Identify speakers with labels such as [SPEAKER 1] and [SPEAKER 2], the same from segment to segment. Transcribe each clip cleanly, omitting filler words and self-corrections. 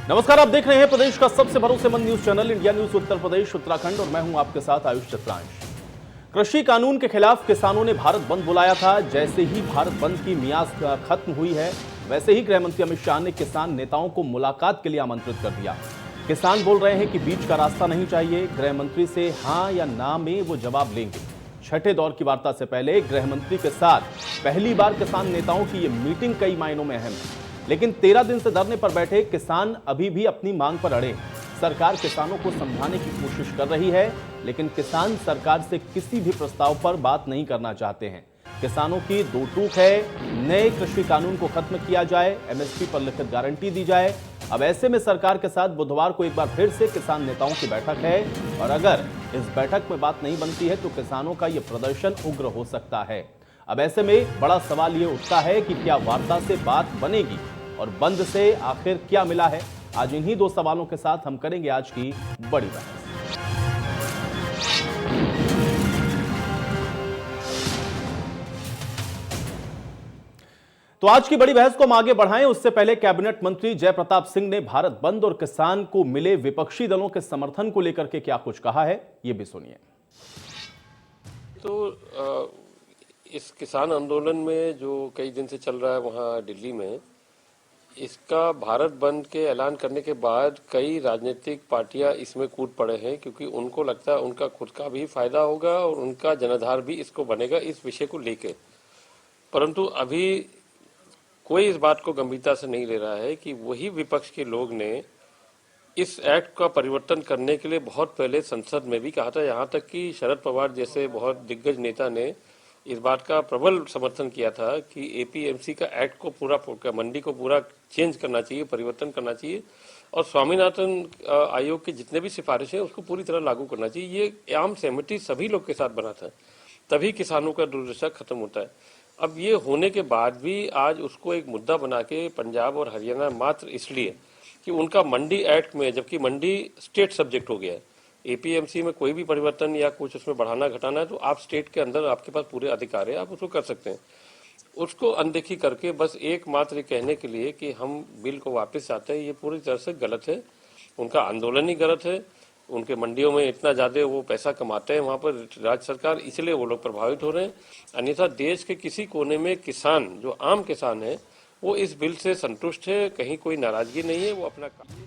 [SPEAKER 1] नमस्कार, आप देख रहे हैं प्रदेश का सबसे भरोसेमंद news channel India news Uttar Pradesh Uttarakhand और मैं हूं आपके साथ आयुष चित्रांश। कृषि कानून के खिलाफ किसानों ने भारत बंद बुलाया था। जैसे ही भारत बंद की मियाद खत्म हुई है, वैसे ही गृह मंत्री अमित शाह ने किसान नेताओं को मुलाकात के लिए आमंत्रित कर दिया। किसान बोल रहे हैं कि बीच का रास्ता नहीं चाहिए। गृह मंत्री से हां या ना में वो जवाब लेंगे। छठे दौर की वार्ता से पहले गृह मंत्री के साथ पहली बार किसान नेताओं की ये मीटिंग कई मायनों में अहम है। लेकिन 13 दिन से धरने पर बैठे किसान अभी भी अपनी मांग पर अड़े। सरकार किसानों को समझाने की कोशिश कर रही है, लेकिन किसान सरकार से किसी भी प्रस्ताव पर बात नहीं करना चाहते हैं। किसानों की दो टूक है, नए कृषि कानून को खत्म किया जाए, एमएसपी पर लिखित गारंटी दी जाए। अब ऐसे में सरकार के साथ बुधवार को एक बार फिर से किसान नेताओं की बैठक है और अगर इस बैठक में बात नहीं बनती है तो किसानों का यह प्रदर्शन उग्र हो सकता है। अब ऐसे में बड़ा सवाल यह उठता है कि क्या वार्ता से बात बनेगी और बंद से आखिर क्या मिला है। आज इन्हीं दो सवालों के साथ हम करेंगे आज की बड़ी बहस। तो आज की बड़ी बहस को हम आगे बढ़ाएं उससे पहले कैबिनेट मंत्री जयप्रताप सिंह ने भारत बंद और किसान को मिले विपक्षी दलों के समर्थन को लेकर के क्या कुछ कहा है, ये भी सुनिए।
[SPEAKER 2] तो इस किसान आंदोलन में जो कई दिन से चल रहा है वहाँ दिल्ली में, इसका भारत बंद के ऐलान करने के बाद कई राजनीतिक पार्टियां इसमें कूद पड़े हैं, क्योंकि उनको लगता है उनका खुद का भी फायदा होगा और उनका जनाधार भी इसको बनेगा इस विषय को लेके। परंतु अभी कोई इस बात को गंभीरता से नहीं ले रहा है कि वही विपक्ष के लोग ने इस एक्ट का परिवर्तन करने के लिए बहुत पहले संसद में भी कहा था। यहाँ तक कि शरद पवार जैसे बहुत दिग्गज नेता ने इस बात का प्रबल समर्थन किया था कि एपीएमसी का एक्ट को पूरा मंडी को पूरा चेंज करना चाहिए, परिवर्तन करना चाहिए और स्वामीनाथन आयोग की जितने भी सिफारिशें उसको पूरी तरह लागू करना चाहिए। ये आम सहमति सभी लोग के साथ बना था, तभी किसानों का दुर्दशा खत्म होता है। अब ये होने के बाद भी आज उसको एक मुद्दा बना के पंजाब और हरियाणा मात्र इसलिए कि उनका मंडी एक्ट में, जबकि मंडी स्टेट सब्जेक्ट हो गया है, एपीएमसी में कोई भी परिवर्तन या कुछ उसमें बढ़ाना घटाना है तो आप स्टेट के अंदर आपके पास पूरे अधिकार है, आप उसको कर सकते हैं। उसको अनदेखी करके बस एकमात्र कहने के लिए कि हम बिल को वापस चाहते हैं, ये पूरी तरह से गलत है। उनका आंदोलन ही गलत है। उनके मंडियों में इतना ज्यादा वो पैसा कमाते हैं वहां पर राज्य सरकार, इसलिए वो लोग प्रभावित हो रहे हैं। अन्यथा देश के किसी कोने में किसान, जो आम किसान है, वो इस बिल से संतुष्ट है, कहीं कोई नाराजगी नहीं है, वो अपना काम।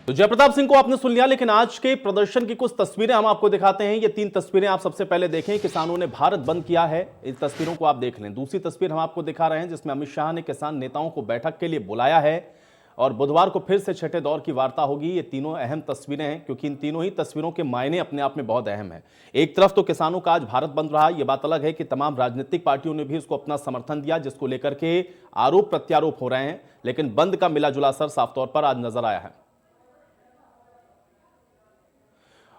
[SPEAKER 1] तो जयप्रताप सिंह को आपने सुन लिया, लेकिन आज के प्रदर्शन की कुछ तस्वीरें हम आपको दिखाते हैं। ये 3 तस्वीरें आप सबसे पहले देखें। किसानों ने भारत बंद किया है, इन तस्वीरों को आप देख लें। दूसरी तस्वीर हम आपको दिखा रहे हैं जिसमें अमित शाह ने किसान नेताओं को बैठक के लिए बुलाया है और बुधवार को फिर से छठे दौर की वार्ता होगी। ये तीनों अहम तस्वीरें हैं क्योंकि इन तीनों ही तस्वीरों के मायने अपने आप में बहुत अहम है। एक तरफ तो किसानों का आज भारत बंद रहा, यह बात अलग है कि तमाम राजनीतिक पार्टियों ने भी इसको अपना समर्थन दिया, जिसको लेकर के आरोप प्रत्यारोप हो रहे हैं, लेकिन बंद का मिला जुला असर साफ तौर पर आज नजर आया है।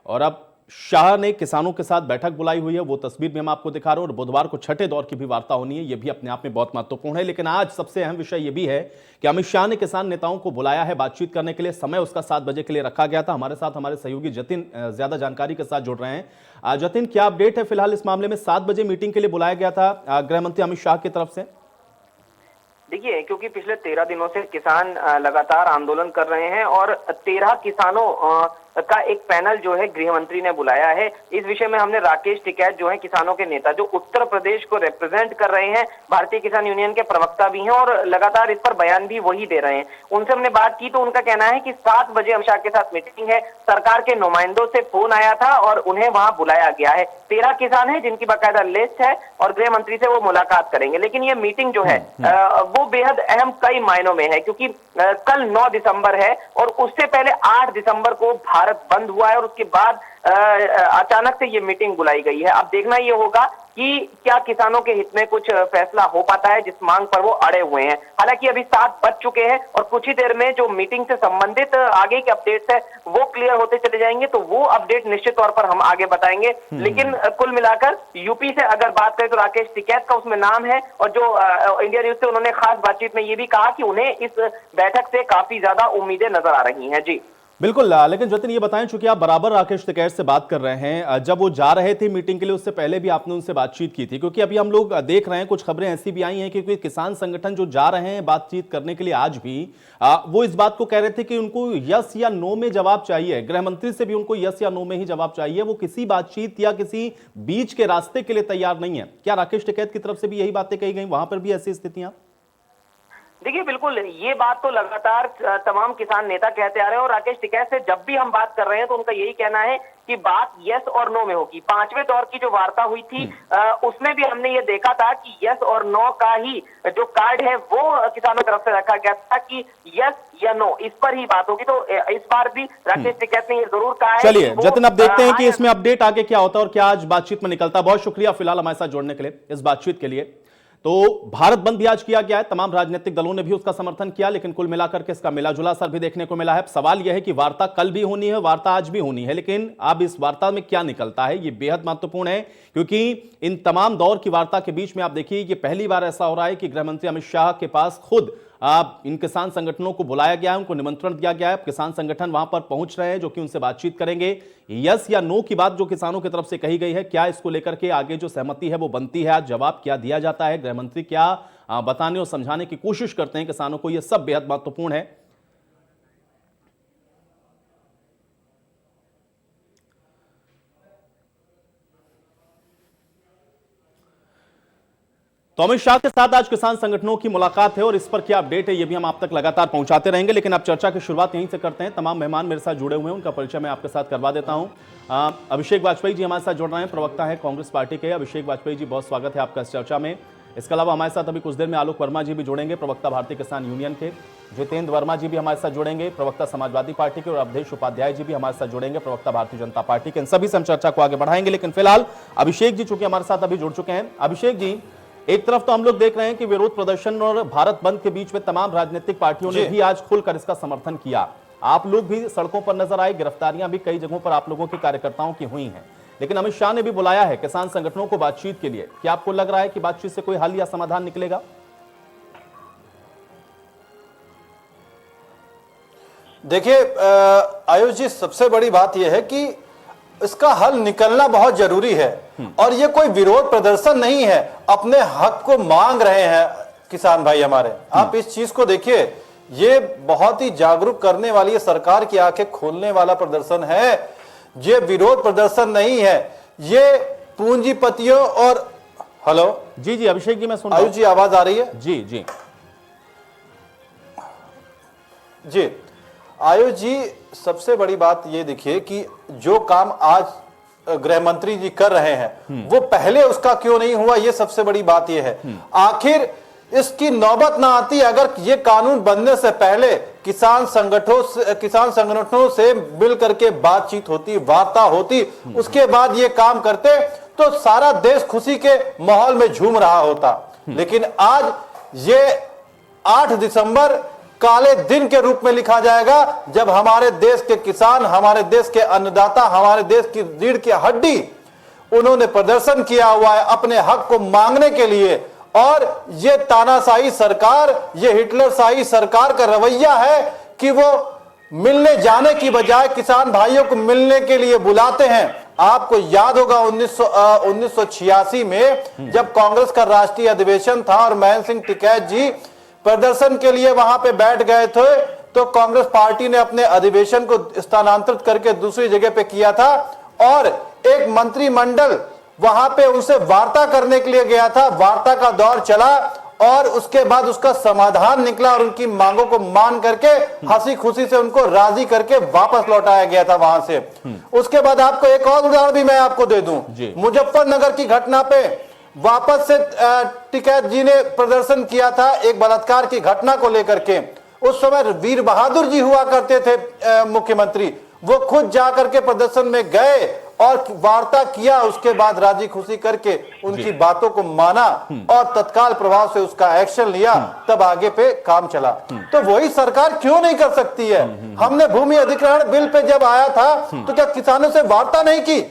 [SPEAKER 1] और अब शाह ने किसानों के साथ बैठक बुलाई हुई है, वो तस्वीर भी हम आपको दिखा रहे हैं और बुधवार को छठे दौर की भी वार्ता होनी है, ये भी अपने आप में बहुत महत्वपूर्ण है। लेकिन आज सबसे अहम विषय ये भी है कि अमित शाह ने किसान नेताओं को बुलाया है बातचीत करने के लिए। समय उसका 7 बजे के लिए रखा गया था। हमारे साथ हमारे सहयोगी जतिन ज्यादा जानकारी के साथ जुड़ रहे हैं। जतिन, क्या अपडेट है फिलहाल इस मामले में? 7 बजे मीटिंग के लिए बुलाया गया था गृह मंत्री अमित शाह की तरफ से।
[SPEAKER 3] देखिए, क्योंकि पिछले 13 दिनों से किसान लगातार आंदोलन कर रहे हैं और 13 किसानों का एक पैनल जो है गृह मंत्री ने बुलाया है। इस विषय में हमने राकेश टिकैत जो है किसानों के नेता, जो उत्तर प्रदेश को रिप्रेजेंट कर रहे हैं, भारतीय किसान यूनियन के प्रवक्ता भी हैं और लगातार इस पर बयान भी वही दे रहे हैं, उनसे हमने बात की तो उनका कहना है कि 7 बजे अमित शाह के साथ मीटिंग है। सरकार के नुमाइंदों से फोन आया था और उन्हें वहां बुलाया गया है। 13 किसान हैं जिनकी बाकायदा लिस्ट है और गृह मंत्री से वो मुलाकात करेंगे। लेकिन ये मीटिंग जो है वो बेहद अहम कई मायनों में है, क्योंकि कल 9 दिसंबर है और उससे पहले 8 दिसंबर को भारत बंद हुआ है और उसके बाद अचानक से ये मीटिंग बुलाई गई है। अब देखना ये होगा कि क्या किसानों के हित में कुछ फैसला हो पाता है जिस मांग पर वो अड़े हुए हैं। हालांकि अभी 7 बज चुके हैं और कुछ ही देर में जो मीटिंग से संबंधित आगे के अपडेट्स है वो क्लियर होते चले जाएंगे, तो वो अपडेट निश्चित तौर पर हम आगे बताएंगे। लेकिन कुल मिलाकर यूपी से अगर बात करें तो राकेश टिकैत का उसमें नाम है और जो इंडिया न्यूज से उन्होंने खास बातचीत में ये भी कहा कि उन्हें इस बैठक से काफी ज्यादा उम्मीदें नजर आ रही हैं। जी
[SPEAKER 1] बिल्कुल। लेकिन जतिन ये बताएं, चूंकि आप बराबर राकेश टिकैत से बात कर रहे हैं, जब वो जा रहे थे मीटिंग के लिए उससे पहले भी आपने उनसे बातचीत की थी, क्योंकि अभी हम लोग देख रहे हैं कुछ खबरें ऐसी भी आई हैं कि किसान संगठन जो जा रहे हैं बातचीत करने के लिए आज भी, वो इस बात को कह रहे थे कि उनको यस या नो में जवाब चाहिए। गृह मंत्री से भी उनको यस या नो में ही जवाब चाहिए, वो किसी बातचीत या किसी बीच के रास्ते के लिए तैयार नहीं है। क्या राकेश टिकैत की तरफ से भी यही बातें कही गई, वहां पर भी ऐसी स्थितियां?
[SPEAKER 3] देखिए, बिल्कुल ये बात तो लगातार तमाम किसान नेता कहते आ रहे हैं, और राकेश टिकैत से जब भी हम बात कर रहे हैं तो उनका यही कहना है कि बात यस और नो में होगी। पांचवें दौर की जो वार्ता हुई थी उसमें भी हमने ये देखा था कि यस और नो का ही जो कार्ड है वो किसानों की तरफ से रखा गया था कि यस या नो, इस पर ही बात होगी। तो इस बार भी राकेश टिकैत ने ये जरूर कहा है।
[SPEAKER 1] चलिए जतिन, अब देखते हैं कि इसमें अपडेट आगे क्या होता है और क्या आज बातचीत में निकलता है। बहुत शुक्रिया फिलहाल हमारे साथ जुड़ने के लिए, इस बातचीत के लिए। तो भारत बंद भी आज किया गया है, तमाम राजनीतिक दलों ने भी उसका समर्थन किया, लेकिन कुल मिलाकर के इसका मिला जुला असर भी देखने को मिला है। सवाल यह है कि वार्ता कल भी होनी है, वार्ता आज भी होनी है, लेकिन अब इस वार्ता में क्या निकलता है ये बेहद महत्वपूर्ण है, क्योंकि इन तमाम दौर की वार्ता के बीच में आप देखिए ये पहली बार ऐसा हो रहा है कि गृह मंत्री अमित शाह के पास खुद इन किसान संगठनों को बुलाया गया है, उनको निमंत्रण दिया गया है। किसान संगठन वहां पर पहुंच रहे हैं जो कि उनसे बातचीत करेंगे। यस या नो की बात जो किसानों की तरफ से कही गई है, क्या इसको लेकर के आगे जो सहमति है वो बनती है, आज जवाब क्या दिया जाता है, गृह मंत्री क्या बताने और समझाने की कोशिश करते हैं किसानों को, यह सब बेहद महत्वपूर्ण है। तो अमित शाह के साथ आज किसान संगठनों की मुलाकात है और इस पर क्या अपडेट है ये भी हम आप तक लगातार पहुंचाते रहेंगे, लेकिन अब चर्चा की शुरुआत यहीं से करते हैं। तमाम मेहमान मेरे साथ जुड़े हुए हैं, उनका परिचय मैं आपके साथ करवा देता हूं। अभिषेक वाजपेयी जी हमारे साथ जुड़ रहे हैं, प्रवक्ता है कांग्रेस पार्टी के। अभिषेक वाजपेयी जी, बहुत स्वागत है आपका इस चर्चा में। इसके अलावा हमारे साथ अभी कुछ देर में आलोक वर्मा जी भी जुड़ेंगे, प्रवक्ता भारतीय किसान यूनियन के। जितेंद्र वर्मा जी भी हमारे साथ जुड़ेंगे, प्रवक्ता समाजवादी पार्टी के। और अवधेश उपाध्याय जी भी हमारे साथ जुड़ेंगे, प्रवक्ता भारतीय जनता पार्टी के। इन सभी से हम चर्चा को आगे बढ़ाएंगे, लेकिन फिलहाल अभिषेक जी चूंकि हमारे साथ अभी जुड़ चुके हैं। अभिषेक जी, एक तरफ तो हम लोग देख रहे हैं कि विरोध प्रदर्शन और भारत बंद के बीच में तमाम राजनीतिक पार्टियों ने भी आज खुलकर इसका समर्थन किया। आप लोग भी सड़कों पर नजर आए, गिरफ्तारियां भी कई जगहों पर आप लोगों के कार्यकर्ताओं की हुई हैं, लेकिन अमित शाह ने भी बुलाया है किसान संगठनों को बातचीत के लिए। क्या आपको लग रहा है कि बातचीत से कोई हल या समाधान निकलेगा?
[SPEAKER 4] देखिए आयुष जी, सबसे बड़ी बात यह है कि इसका हल निकलना बहुत जरूरी है, और ये कोई विरोध प्रदर्शन नहीं है। अपने हक को मांग रहे हैं किसान भाई हमारे। आप इस चीज को देखिए, ये बहुत ही जागरूक करने वाली, सरकार की आंखें खोलने वाला प्रदर्शन है। ये विरोध प्रदर्शन नहीं है, ये पूंजीपतियों और हेलो
[SPEAKER 1] जी जी अभिषेक जी, मैं सुन रहा हूं।
[SPEAKER 4] आयुष जी, आवाज आ रही है?
[SPEAKER 1] जी जी
[SPEAKER 4] जी आयुष जी, सबसे बड़ी बात ये देखिए कि जो काम आज गृह मंत्री जी कर रहे हैं वो पहले उसका क्यों नहीं हुआ, ये सबसे बड़ी बात ये है। आखिर इसकी नौबत ना आती अगर ये कानून बनने से पहले किसान संगठनों से मिल करके बातचीत होती, वार्ता होती, उसके बाद ये काम करते तो सारा देश खुशी के माहौल में झूम रहा होता। लेकिन आज ये 8 दिसंबर काले दिन के रूप में लिखा जाएगा, जब हमारे देश के किसान, हमारे देश के अन्नदाता, हमारे देश की रीढ़ की हड्डी, उन्होंने प्रदर्शन किया हुआ है अपने हक को मांगने के लिए। और ये तानाशाही सरकार, ये हिटलरशाही सरकार का रवैया है कि वो मिलने जाने की बजाय किसान भाइयों को मिलने के लिए बुलाते हैं। आपको याद होगा 1986 में जब कांग्रेस का राष्ट्रीय अधिवेशन था और महेंद्र सिंह टिकैत जी प्रदर्शन के लिए वहां पे बैठ गए थे, तो कांग्रेस पार्टी ने अपने अधिवेशन को स्थानांतरित करके दूसरी जगह पे किया था और एक मंत्रिमंडल वहां पे उनसे वार्ता करने के लिए गया था। वार्ता का दौर चला और उसके बाद उसका समाधान निकला और उनकी मांगों को मान करके हंसी खुशी से उनको राजी करके वापस लौटाया गया था वहां से। उसके बाद आपको एक और उदाहरण भी मैं आपको दे दूं, मुजफ्फरनगर की घटना पे वापस से टिकैत जी ने प्रदर्शन किया था एक बलात्कार की घटना को लेकर के। उस समय वीर बहादुर जी हुआ करते थे मुख्यमंत्री, वो खुद जाकर के प्रदर्शन में गए और वार्ता किया, उसके बाद राजी खुशी करके उनकी बातों को माना और तत्काल प्रभाव से उसका एक्शन लिया, तब आगे पे काम चला। तो वही सरकार क्यों नहीं कर सकती है? हमने भूमि अधिग्रहण बिल पे जब आया था तो क्या किसानों से वार्ता नहीं की?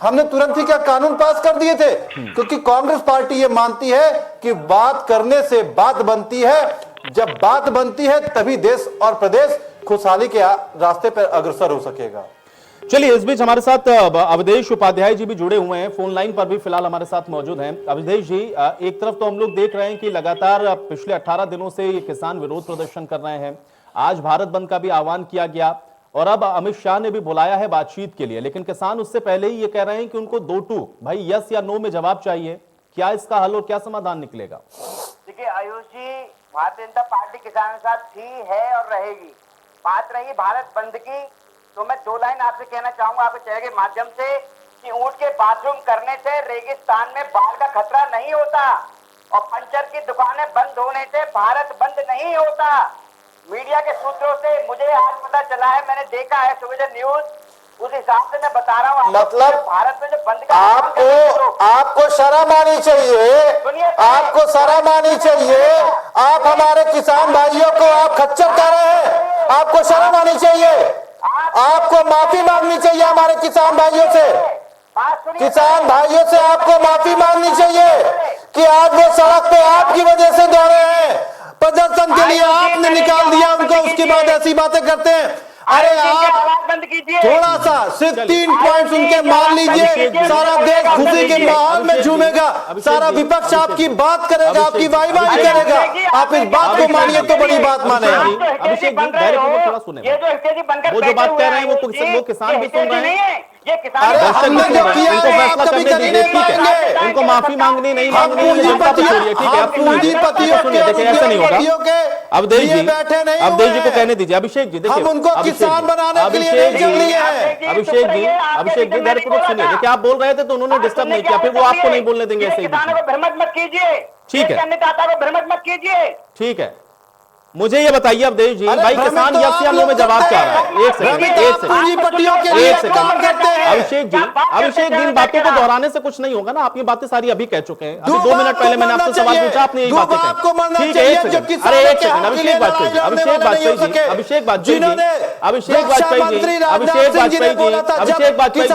[SPEAKER 4] हमने तुरंत ही क्या कानून पास कर दिए थे? क्योंकि कांग्रेस पार्टी ये मानती है कि बात करने से बात बनती है, जब बात बनती है तभी देश और प्रदेश खुशहाली के रास्ते पर अग्रसर हो सकेगा।
[SPEAKER 1] चलिए, इस बीच हमारे साथ अवधेश उपाध्याय जी भी जुड़े हुए हैं, फोन लाइन पर भी फिलहाल हमारे साथ मौजूद हैं। अवधेश जी, एक तरफ तो हम लोग देख रहे हैं कि लगातार पिछले 18 दिनों से ये किसान विरोध प्रदर्शन कर रहे हैं, आज भारत बंद का भी आह्वान किया गया और अब अमित शाह ने भी बुलाया है बातचीत के लिए, लेकिन किसान उससे पहले ही ये कह रहे हैं कि उनको 2-2 भाई यस या नो में जवाब चाहिए। क्या इसका हल और क्या समाधान निकलेगा?
[SPEAKER 5] देखिए आयुष जी, भारतीय जनता पार्टी किसानों के साथ थी, है और रहेगी। बात रही भारत बंद की, तो मैं 2 लाइन आपसे कहना चाहूंगा आपके चैनल के माध्यम से कि ऊंट के बाथरूम करने से रेगिस्तान में बाढ़ का खतरा नहीं होता और पंचर की दुकानें बंद होने से भारत बंद नहीं होता। मीडिया के सूत्रों से मुझे आज पता चला है, मैंने देखा है सुबह न्यूज, उस हिसाब से मैं बता रहा हूँ।
[SPEAKER 4] मतलब
[SPEAKER 5] भारत में जो बंद का
[SPEAKER 4] आपको शर्म आनी चाहिए, आपको शर्म आनी चाहिए। आप हमारे किसान भाइयों को आप खच्चर कह रहे हैं, आपको शर्म आनी चाहिए, आपको माफी मांगनी चाहिए हमारे किसान भाइयों से। किसान भाइयों से आपको माफी मांगनी चाहिए कि आज वो सड़क पे आपकी वजह से दौड़े हैं, प्रदर्शन के लिए आपने निकाल दिया उनको, उसके बाद ऐसी बातें करते हैं। अरे आप
[SPEAKER 5] बंद कीजिए,
[SPEAKER 4] थोड़ा सा सिर्फ 3 पॉइंट उनके मान लीजिए, सारा देश खुशी के माहौल में झूमेगा, सारा विपक्ष आपकी बात करेगा, आपकी वाई-वाई करेगा। आप इस बात को मानिए तो बड़ी बात माने।
[SPEAKER 1] अभिषेक जी, थोड़ा सुने, वो जो बात कह रहे हैं वो किसान भी सुन रहे हैं।
[SPEAKER 4] अरे हमने जो किया है आप कभी कर ही नहीं पाएंगे।
[SPEAKER 1] उनको माफी मांगनी नहीं मांगनी है,
[SPEAKER 4] पूंजीपतियों के,
[SPEAKER 1] देखिए ऐसा नहीं होगा। अवधेश जी को कहने दीजिए। अभिषेक जी देखिए,
[SPEAKER 4] हम उनको किसान बनाने के लिए नहीं चल रही है।
[SPEAKER 1] अभिषेक जी धैर्यपूर्वक सुनिए। देखिए आप बोल रहे थे तो उन्होंने डिस्टर्ब नहीं किया, फिर वो आपको नहीं बोलने देंगे ऐसे ही।
[SPEAKER 5] किसानों को भ्रमित मत कीजिए,
[SPEAKER 1] ठीक है,
[SPEAKER 5] अन्नदाता को भ्रमित मत कीजिए।
[SPEAKER 1] ठीक है, मुझे ये बताइए अवधेश जी, भाई किसान यस या नो में जवाब चाह रहा है। एक सेकंड, अभिषेक जी, इन बातों को दोहराने से कुछ नहीं होगा ना। आप ये बातें सारी अभी कह चुके हैं। अभी 2 मिनट पहले मैंने आपसे सवाल पूछा, आपने यही बातें कही। ठीक है, एक सेकंड, अरे एक सेकंड, अभिषेक वाजपेयी जी, अभिषेक वाजपेयी जी, अभिषेक वाजपेयी जी, अभिषेक वाजपेयी जी, अभिषेक वाजपेयी जी, अभिषेक वाजपेयी जी,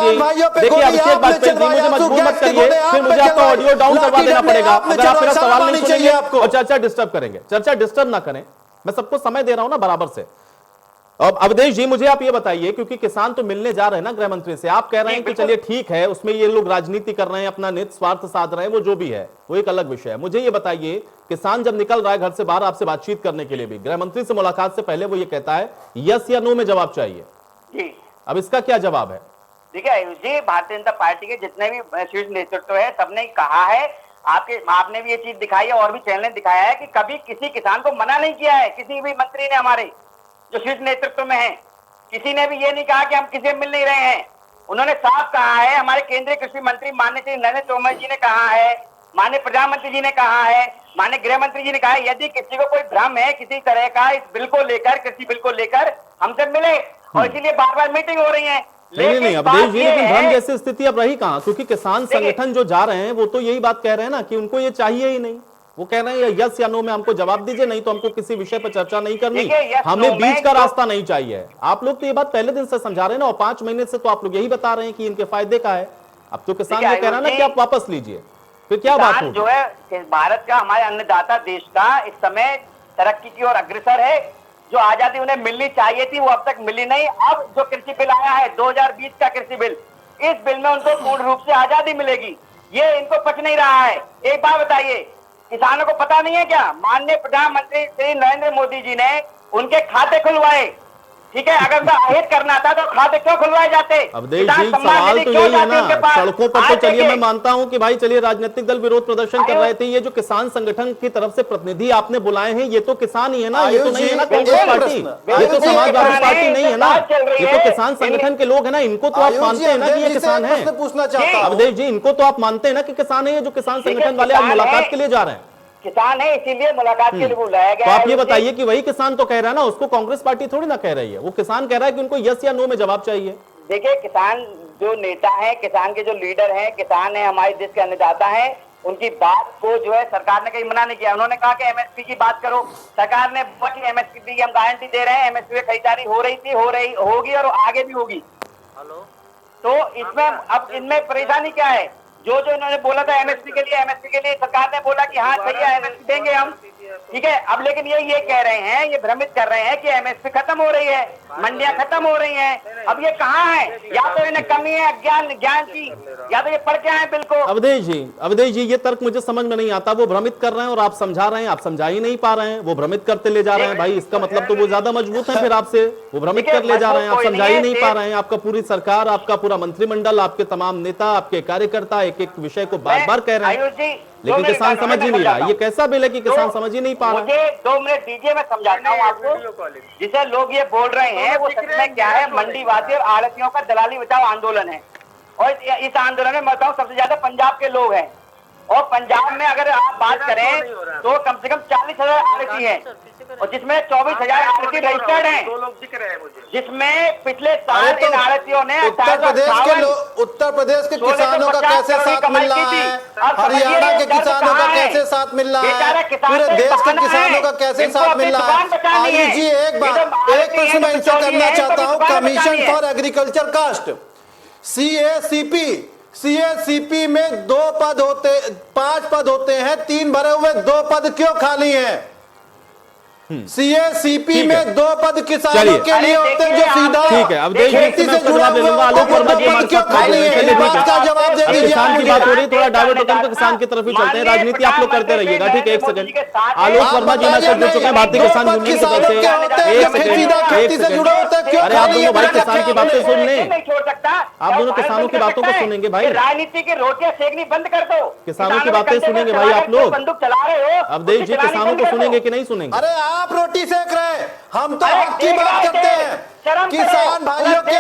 [SPEAKER 1] देखिए अभिषेक वाजपेयी जी, मुझे मजबूर मत करिए, फिर मुझे आपका ऑडियो डाउन करवा देना पड़ेगा अगर आप मेरा सवाल नहीं सुनेंगे और चर्चा डिस्टर्ब करेंगे। चर्चा डिस्टर्ब ना करें, मैं सबको समय दे रहा हूं ना बराबर से। अब अवधेश जी, मुझे आप ये बताइए, क्योंकि किसान तो मिलने जा रहे हैं ना गृह मंत्री से, आप कह रहे हैं कि चलिए ठीक है, उसमें ये लोग राजनीति कर रहे हैं, अपना निहित स्वार्थ साध रहे हैं, वो जो भी है वो एक अलग विषय है। मुझे ये बताइए, किसान जब निकल रहा है घर से बाहर आपसे बातचीत करने के लिए भी, गृह मंत्री से मुलाकात से पहले वो ये कहता है यस या नो में जवाब चाहिए
[SPEAKER 5] जी।
[SPEAKER 1] अब इसका क्या जवाब है?
[SPEAKER 5] देखिए आयुष जी, भारतीय जनता पार्टी के जितने भी शीर्ष नेतृत्व है सबने कहा है, आपने भी ये चीज दिखाई है और भी चैनल ने दिखाया है कि कभी किसी किसान को मना नहीं किया है, किसी भी मंत्री ने, हमारे जो शीर्ष नेतृत्व में है, किसी ने भी ये नहीं कहा कि हम किसी से मिल नहीं रहे हैं। उन्होंने साफ कहा है, हमारे केंद्रीय कृषि मंत्री माननीय श्री नरेंद्र तोमर जी ने कहा है, माननीय प्रधानमंत्री जी ने कहा है, माननीय गृह मंत्री जी ने कहा है, यदि किसी को कोई भ्रम है किसी तरह का इस बिल को लेकर, कृषि बिल को लेकर, हमसे मिले, और इसीलिए बार बार मीटिंग हो रही है।
[SPEAKER 1] नहीं अवधेश जी, लेकिन भ्रम जैसी स्थिति अब रही कहां? क्योंकि किसान संगठन जो जा रहे हैं वो तो यही बात कह रहे हैं ना कि उनको ये चाहिए ही नहीं। वो कह रहे हैं यस या नो में हमको जवाब दीजिए, नहीं तो हमको किसी विषय पर चर्चा नहीं करनी, हमें बीच का रास्ता नहीं चाहिए। आप लोग तो ये बात पहले दिन से समझा रहे हैं ना, और 5 महीने से तो आप लोग यही बता रहे हैं कि इनके फायदे का है। अब तो किसान ये कह रहा है ना कि आप वापस लीजिए, फिर क्या बात हो?
[SPEAKER 5] जो है भारत का, हमारे अन्नदाता देश का इस समय तरक्की की ओर अग्रसर है। जो आजादी उन्हें मिलनी चाहिए थी वो अब तक मिली नहीं। अब जो कृषि बिल आया है 2020 का कृषि बिल, इस बिल में उनको पूर्ण रूप से आजादी मिलेगी, ये इनको पच नहीं रहा है। एक बात बताइए, किसानों को पता नहीं है क्या? माननीय प्रधानमंत्री श्री नरेंद्र मोदी जी ने उनके खाते खुलवाए, ठीक है, अगर उनका अहित करना था तो खाते क्यों खुलवाए जाते?
[SPEAKER 1] अवधेश जी, सवाल तो यही है ना, सड़कों पर तो चलिए मैं मानता हूं कि भाई चलिए राजनीतिक दल विरोध प्रदर्शन कर रहे थे, ये जो किसान संगठन की तरफ से प्रतिनिधि आपने बुलाए हैं ये तो किसान ही है ना, ये तो नहीं है ना कांग्रेस पार्टी, ये तो समाजवादी पार्टी नहीं है ना, ये तो किसान संगठन के लोग है ना, इनको तो आप मानते हैं ना कि ये किसान है। अवधेश जी, इनको तो आप मानते हैं ना कि किसान है, ये जो किसान संगठन वाले आज मुलाकात के लिए जा रहे हैं
[SPEAKER 5] किसान है, इसीलिए मुलाकात के लिए बुलाया गया।
[SPEAKER 1] तो आप ये बताइए कि वही किसान तो कह रहा है ना, उसको कांग्रेस पार्टी थोड़ी ना कह रही है, वो किसान कह रहा है कि उनको यस या नो में जवाब चाहिए।
[SPEAKER 5] देखिए, किसान जो नेता है, किसान के जो लीडर हैं, किसान है, हमारे देश के अन्नदाता हैं, उनकी बात को जो है सरकार ने कहीं मना नहीं किया। उन्होंने कहा कि एमएसपी की बात करो, सरकार ने बोला कि एमएसपी की हम गारंटी दे रहे हैं, एमएसपी में खरीदारी हो रही थी, होगी और आगे भी होगी। तो इसमें अब इनमें परेशानी क्या है? जो इन्होंने बोला था एमएसपी के लिए सरकार ने बोला कि हाँ सही है, एमएसपी देंगे हम, ठीक है। अब लेकिन ये कह रहे हैं, ये भ्रमित कर रहे हैं कि एमएसपी खत्म हो रही है, मंडियां खत्म हो रही हैं। अब ये कहाँ है? या तो इन्हें कमी है ज्ञान की, या तो ये पढ़ के आए बिल को।
[SPEAKER 1] अवधेश जी, ये तर्क मुझे समझ में नहीं आता। वो भ्रमित कर रहे हैं और आप समझा रहे हैं, आप समझा ही नहीं पा रहे हैं। वो भ्रमित करते ले जा रहे हैं भाई, इसका मतलब तो वो ज्यादा मजबूत है फिर आपसे। वो भ्रमित कर ले जा रहे हैं, आप समझा ही नहीं पा रहे हैं। आपका पूरी सरकार, आपका पूरा मंत्रिमंडल, आपके तमाम नेता, आपके कार्यकर्ता एक एक विषय को बार बार कह रहे हैं, लेकिन किसान समझ ही नहीं रहा। ये कैसा बिल है कि किसान समझ ही नहीं पा रहा?
[SPEAKER 5] मुझे 2 मिनट दीजिए, मैं समझाता हूँ आपको। जिसे लोग ये बोल रहे हैं वो सच में क्या है, मंडीवादी और आड़तियों का दलाली बचाओ आंदोलन है। और इस आंदोलन में मैं बताऊं सबसे ज्यादा पंजाब के लोग हैं। और पंजाब में अगर आप बात करें तो कम से कम 40,000 आड़ती हैं, और जिसमें 24,000 आड़ती रजिस्टर्ड हैं, जिसमें पिछले साल इन आड़तियों ने
[SPEAKER 4] उत्तर प्रदेश के किसानों का कैसे साथ मिल रहा है, हरियाणा के किसानों का कैसे साथ मिल रहा है, पूरे देश के किसानों का कैसे साथ मिल रहा है। आयुष जी, एक प्रश्न मैं इनसे करना चाहता हूँ। Commission for agriculture cost, CACP में 5 पद होते हैं, 3 भरे हुए, 2 पद क्यों खाली हैं? सीएसीपी में 2 पद किसानों के लिए होते हैं जो सीधा खेती से जुड़ा हुआ, आलोक वर्मा जी क्यों खाली है? इस बात का जवाब दे दीजिए।
[SPEAKER 1] किसान की बात हो रही है, थोड़ा डाइवर्ट होकर हम किसान की तरफ ही चलते हैं। राजनीति आप लोग करते रहिएगा, ठीक है? 1 सेकंड, आलोक वर्मा जी हमारे साथ जुड़ चुके हैं भारतीय किसान यूनियन की तरफ से। 1 सेकंड, अरे आप दोनों भाई किसान की बातें सुन लें, आप दोनों किसानों की बातों को सुनेंगे भाई।
[SPEAKER 5] राजनीति की रोटियां सेकनी बंद कर दो,
[SPEAKER 1] किसानों की बातें सुनेंगे भाई आप लोग।
[SPEAKER 5] बंदूक चला रहे हो,
[SPEAKER 1] अवधेश जी, किसानों को सुनेंगे कि नहीं सुनेंगे?
[SPEAKER 4] अरे आप रोटी सेक रहे हैं, हम तो हक की बात करते हैं। किसान भाइयों के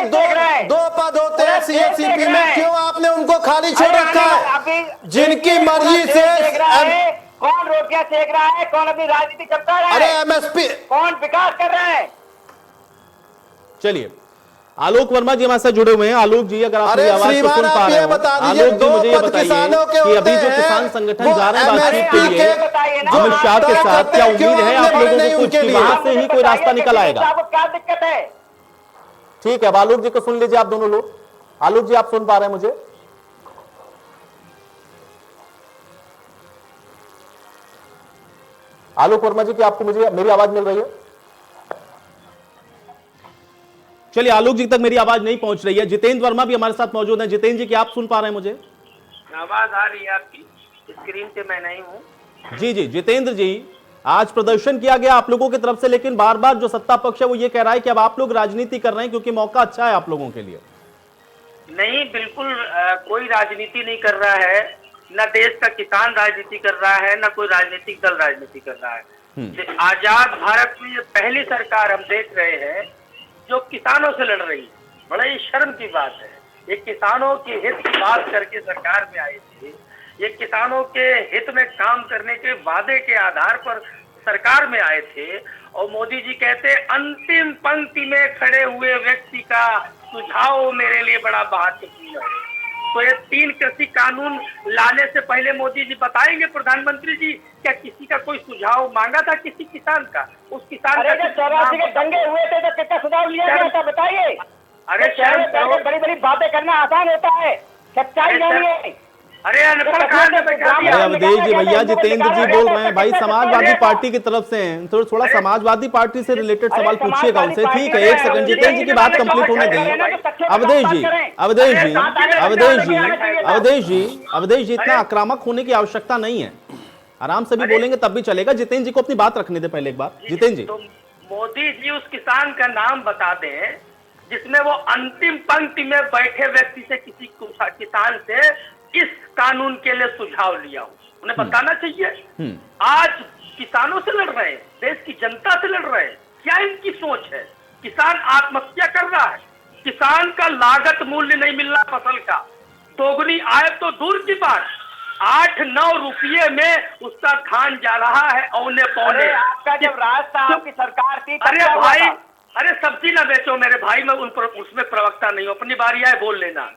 [SPEAKER 4] 2 पद होते हैं सीएसीपी में, क्यों आपने उनको खाली छोड़ रखा है? जिनकी मर्जी से
[SPEAKER 5] कौन रोटियां सेक रहा है, कौन अपनी राजनीति करता है?
[SPEAKER 4] अरे एमएसपी,
[SPEAKER 5] कौन विकास कर रहा है?
[SPEAKER 1] चलिए, आलोक वर्मा जी हमारे साथ जुड़े हुए हैं। आलोक जी, अगर आप मेरी आवाज को सुन पा रहे हो, आलोक जी मुझे ये बताइए कि अभी जो किसान संगठन जा रहे हैं बातचीत के लिए अमित शाह के साथ, क्या उम्मीद है आप लोगों को कुछ कि वहां से ही कोई रास्ता निकल आएगा?
[SPEAKER 5] आपको क्या दिक्कत है?
[SPEAKER 1] ठीक है, अब आलोक जी को सुन लीजिए आप दोनों लोग। आलोक जी, आप सुन पा रहे हैं मुझे? आलोक वर्मा जी, क्या आपको मुझे मेरी आवाज मिल रही है? चलिए, आलोक जी तक मेरी आवाज नहीं पहुंच रही है। जितेंद्र वर्मा भी हमारे साथ मौजूद हैं। जितेंद्र जी, क्या आप सुन पा रहे हैं मुझे?
[SPEAKER 6] आवाज आ रही है आपकी? स्क्रीन पे मैं नहीं हूं।
[SPEAKER 1] जी जी, जितेंद्र जी, आज प्रदर्शन किया गया आप लोगों की तरफ से, लेकिन बार बार जो सत्ता पक्ष है वो ये कह रहा है कि अब आप लोग राजनीति कर रहे हैं क्योंकि मौका अच्छा है आप लोगों के लिए।
[SPEAKER 6] नहीं, बिल्कुल कोई राजनीति नहीं कर रहा है। न देश का किसान राजनीति कर रहा है, न कोई राजनीतिक दल राजनीति कर रहा है। आजाद भारत में पहली सरकार हम देख रहे हैं जो किसानों से लड़ रही है। बड़ा ही शर्म की बात है, ये किसानों के हित की बात करके सरकार में आए थे, ये किसानों के हित में काम करने के वादे के आधार पर सरकार में आए थे, और मोदी जी कहते अंतिम पंक्ति में खड़े हुए व्यक्ति का सुझाव मेरे लिए बड़ा महत्वपूर्ण है। तो ये 3 कृषि कानून लाने से पहले मोदी जी बताएंगे, प्रधानमंत्री जी, क्या किसी का कोई सुझाव मांगा था किसी किसान का? उस किसान का
[SPEAKER 5] 84 के दंगे हुए थे तो कितना सुझाव लिया गया था, बताइए।
[SPEAKER 6] अरे शर्म,
[SPEAKER 5] बड़ी बड़ी बातें करना आसान होता है, सच्चाई जानिए।
[SPEAKER 6] अरे
[SPEAKER 1] अवधेश जी, भैया जितेंद्र जी बोल रहे हैं भाई, समाजवादी पार्टी की तरफ से हैं, तो थोड़ा समाजवादी पार्टी से रिलेटेड सवाल पूछिएगा उनसे। ठीक है, 1 सेकंड, जितेंद्र जी की बात कंप्लीट होने दें। अवधेश जी, इतना आक्रामक होने की आवश्यकता नहीं है, आराम से भी बोलेंगे तब भी चलेगा। जितेंद्र जी को अपनी बात रखने दे पहले एक बार। जितेंद्र जी,
[SPEAKER 6] तो मोदी जी उस किसान का नाम बता दें जिसने वो अंतिम पंक्ति में बैठे व्यक्ति से, किसी किसान से इस कानून के लिए सुझाव लिया हो, उन्हें बताना चाहिए। आज किसानों से लड़ रहे हैं, देश की जनता से लड़ रहे हैं, क्या इनकी सोच है? किसान आत्महत्या कर रहा है, किसान का लागत मूल्य नहीं मिल रहा फसल का, दोगुनी आय तो दूर की बात, 8-9 रुपये में उसका धान जा रहा है औने पौने।
[SPEAKER 5] आपका जब राज था, आपकी सरकार थी,
[SPEAKER 6] अरे भाई, अरे सब्जी ना बेचो मेरे भाई, मैं उसमें प्रवक्ता नहीं हूँ, अपनी बारी आए बोल लेना।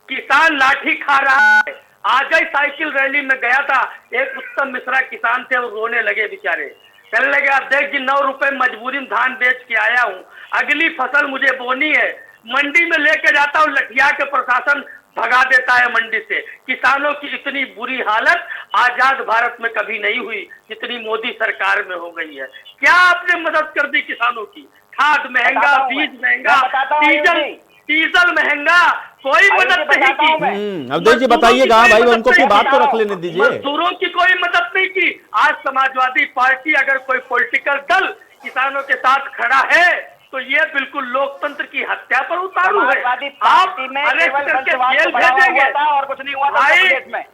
[SPEAKER 6] किसान लाठी खा रहा है। आज ही साइकिल रैली में गया था, एक उत्तम मिश्रा किसान थे, वो रोने लगे बेचारे, कहने लगे आप देख जी 9 रुपए मजबूरी में धान बेच के आया हूँ, अगली फसल मुझे बोनी है, मंडी में लेके जाता हूँ, लठिया के प्रशासन भगा देता है मंडी से। किसानों की इतनी बुरी हालत आजाद भारत में कभी नहीं हुई जितनी मोदी सरकार में हो गई है। क्या आपने मदद कर दी किसानों की? खाद महंगा, बीज महंगा, डीजल महंगा, कोई मदद नहीं की।
[SPEAKER 1] अवधेश जी बताइएगा भाई, उनको अपनी बात तो रख लेने दीजिए।
[SPEAKER 6] मजदूरों की कोई मदद नहीं की। आज समाजवादी पार्टी अगर कोई पॉलिटिकल दल किसानों के साथ खड़ा है तो ये बिल्कुल लोकतंत्र की हत्या पर उतारू है। आप अरेस्ट करके जेल भेजेंगे
[SPEAKER 5] और कुछ नहीं हुआ था
[SPEAKER 6] भाई।
[SPEAKER 5] प्रदेश में।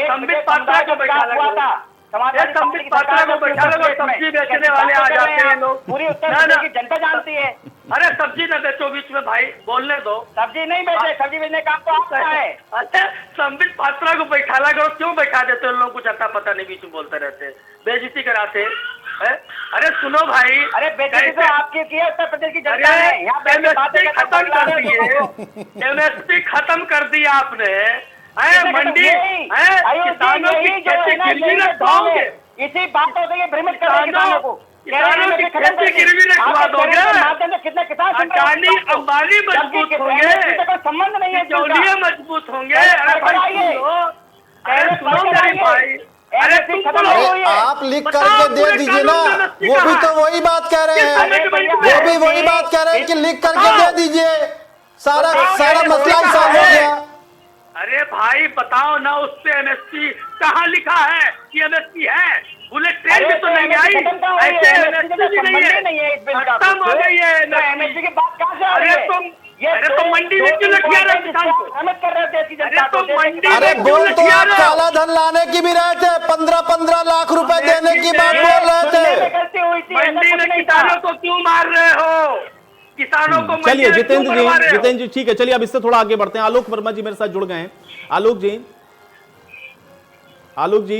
[SPEAKER 6] संबित पात्रा को बैठा हुआ था, संबित पात्रा को बैठा लगा, सब्जी बेचने वाले आ जाते हैं लोग।
[SPEAKER 5] पूरी उत्तर प्रदेश की जनता जानती है।
[SPEAKER 6] अरे सब्जी न बेचो बीच में भाई, बोलने दो।
[SPEAKER 5] सब्जी नहीं बेचे, सब्जी बेचने का काम तो आपका है।
[SPEAKER 6] अच्छा, संबित पात्रा को बैठा लगा, क्यों बैठा देते? उन लोगों को अता पता नहीं, बीच में बोलते रहते, बेइज्जती कराते है? अरे सुनो भाई,
[SPEAKER 5] अरे बेइज्जती तो आपकी की है उत्तर प्रदेश की जनता ने। यहाँ पे
[SPEAKER 6] एमएसपी खत्म कर दिए, एमएसपी खत्म कर दिया आपने। मंडी किसानों की खेती गिरवी रखवाओगे,
[SPEAKER 5] इसी बातों से ये भ्रमित कर रहे हैं किसानों को।
[SPEAKER 6] किसानों की खेती गिरवी रखवा दोगे,
[SPEAKER 5] कितने किसान
[SPEAKER 6] अडानी अंबानी मजबूत होंगे,
[SPEAKER 5] संबंध नहीं है,
[SPEAKER 6] जोड़ियां मजबूत होंगे। अरे सुनो मेरी भाई, अरे
[SPEAKER 4] अरे आप लिख करके दे दीजिए ना, वो भी तो वही बात कह रहे हैं, वो भी वही बात कह रहे हैं कि लिख करके दे दीजिए, सारा मसला ही सॉल्व हो गया।
[SPEAKER 6] अरे भाई बताओ ना, उस पे एमएसपी कहाँ लिखा है कि एमएसपी है? बुलेट ट्रेन भी तो नहीं आई, ऐसे एमएसपी भी नहीं है, खत्म हो गई है एमएसपी की बात कहाँ से आ रही है? अरे तो मंडी में क्यों लठिया रहे किसान को?
[SPEAKER 5] कर रहे थे।
[SPEAKER 6] अरे तो मंडी
[SPEAKER 4] अरे
[SPEAKER 6] में क्यों
[SPEAKER 4] बोल तो
[SPEAKER 6] लठिया
[SPEAKER 4] आप
[SPEAKER 6] रहे?
[SPEAKER 4] काला धन लाने की भी रहे थे, 15-15 लाख रुपए देने की बात बोल रहे थे।
[SPEAKER 6] मंडी में किसानों को क्यों मार रहे हो? किसानों को
[SPEAKER 1] चलिए जितेंद्र जी ठीक है, चलिए अब इससे थोड़ा आगे बढ़ते हैं। आलोक वर्मा जी मेरे साथ जुड़ गए हैं। आलोक जी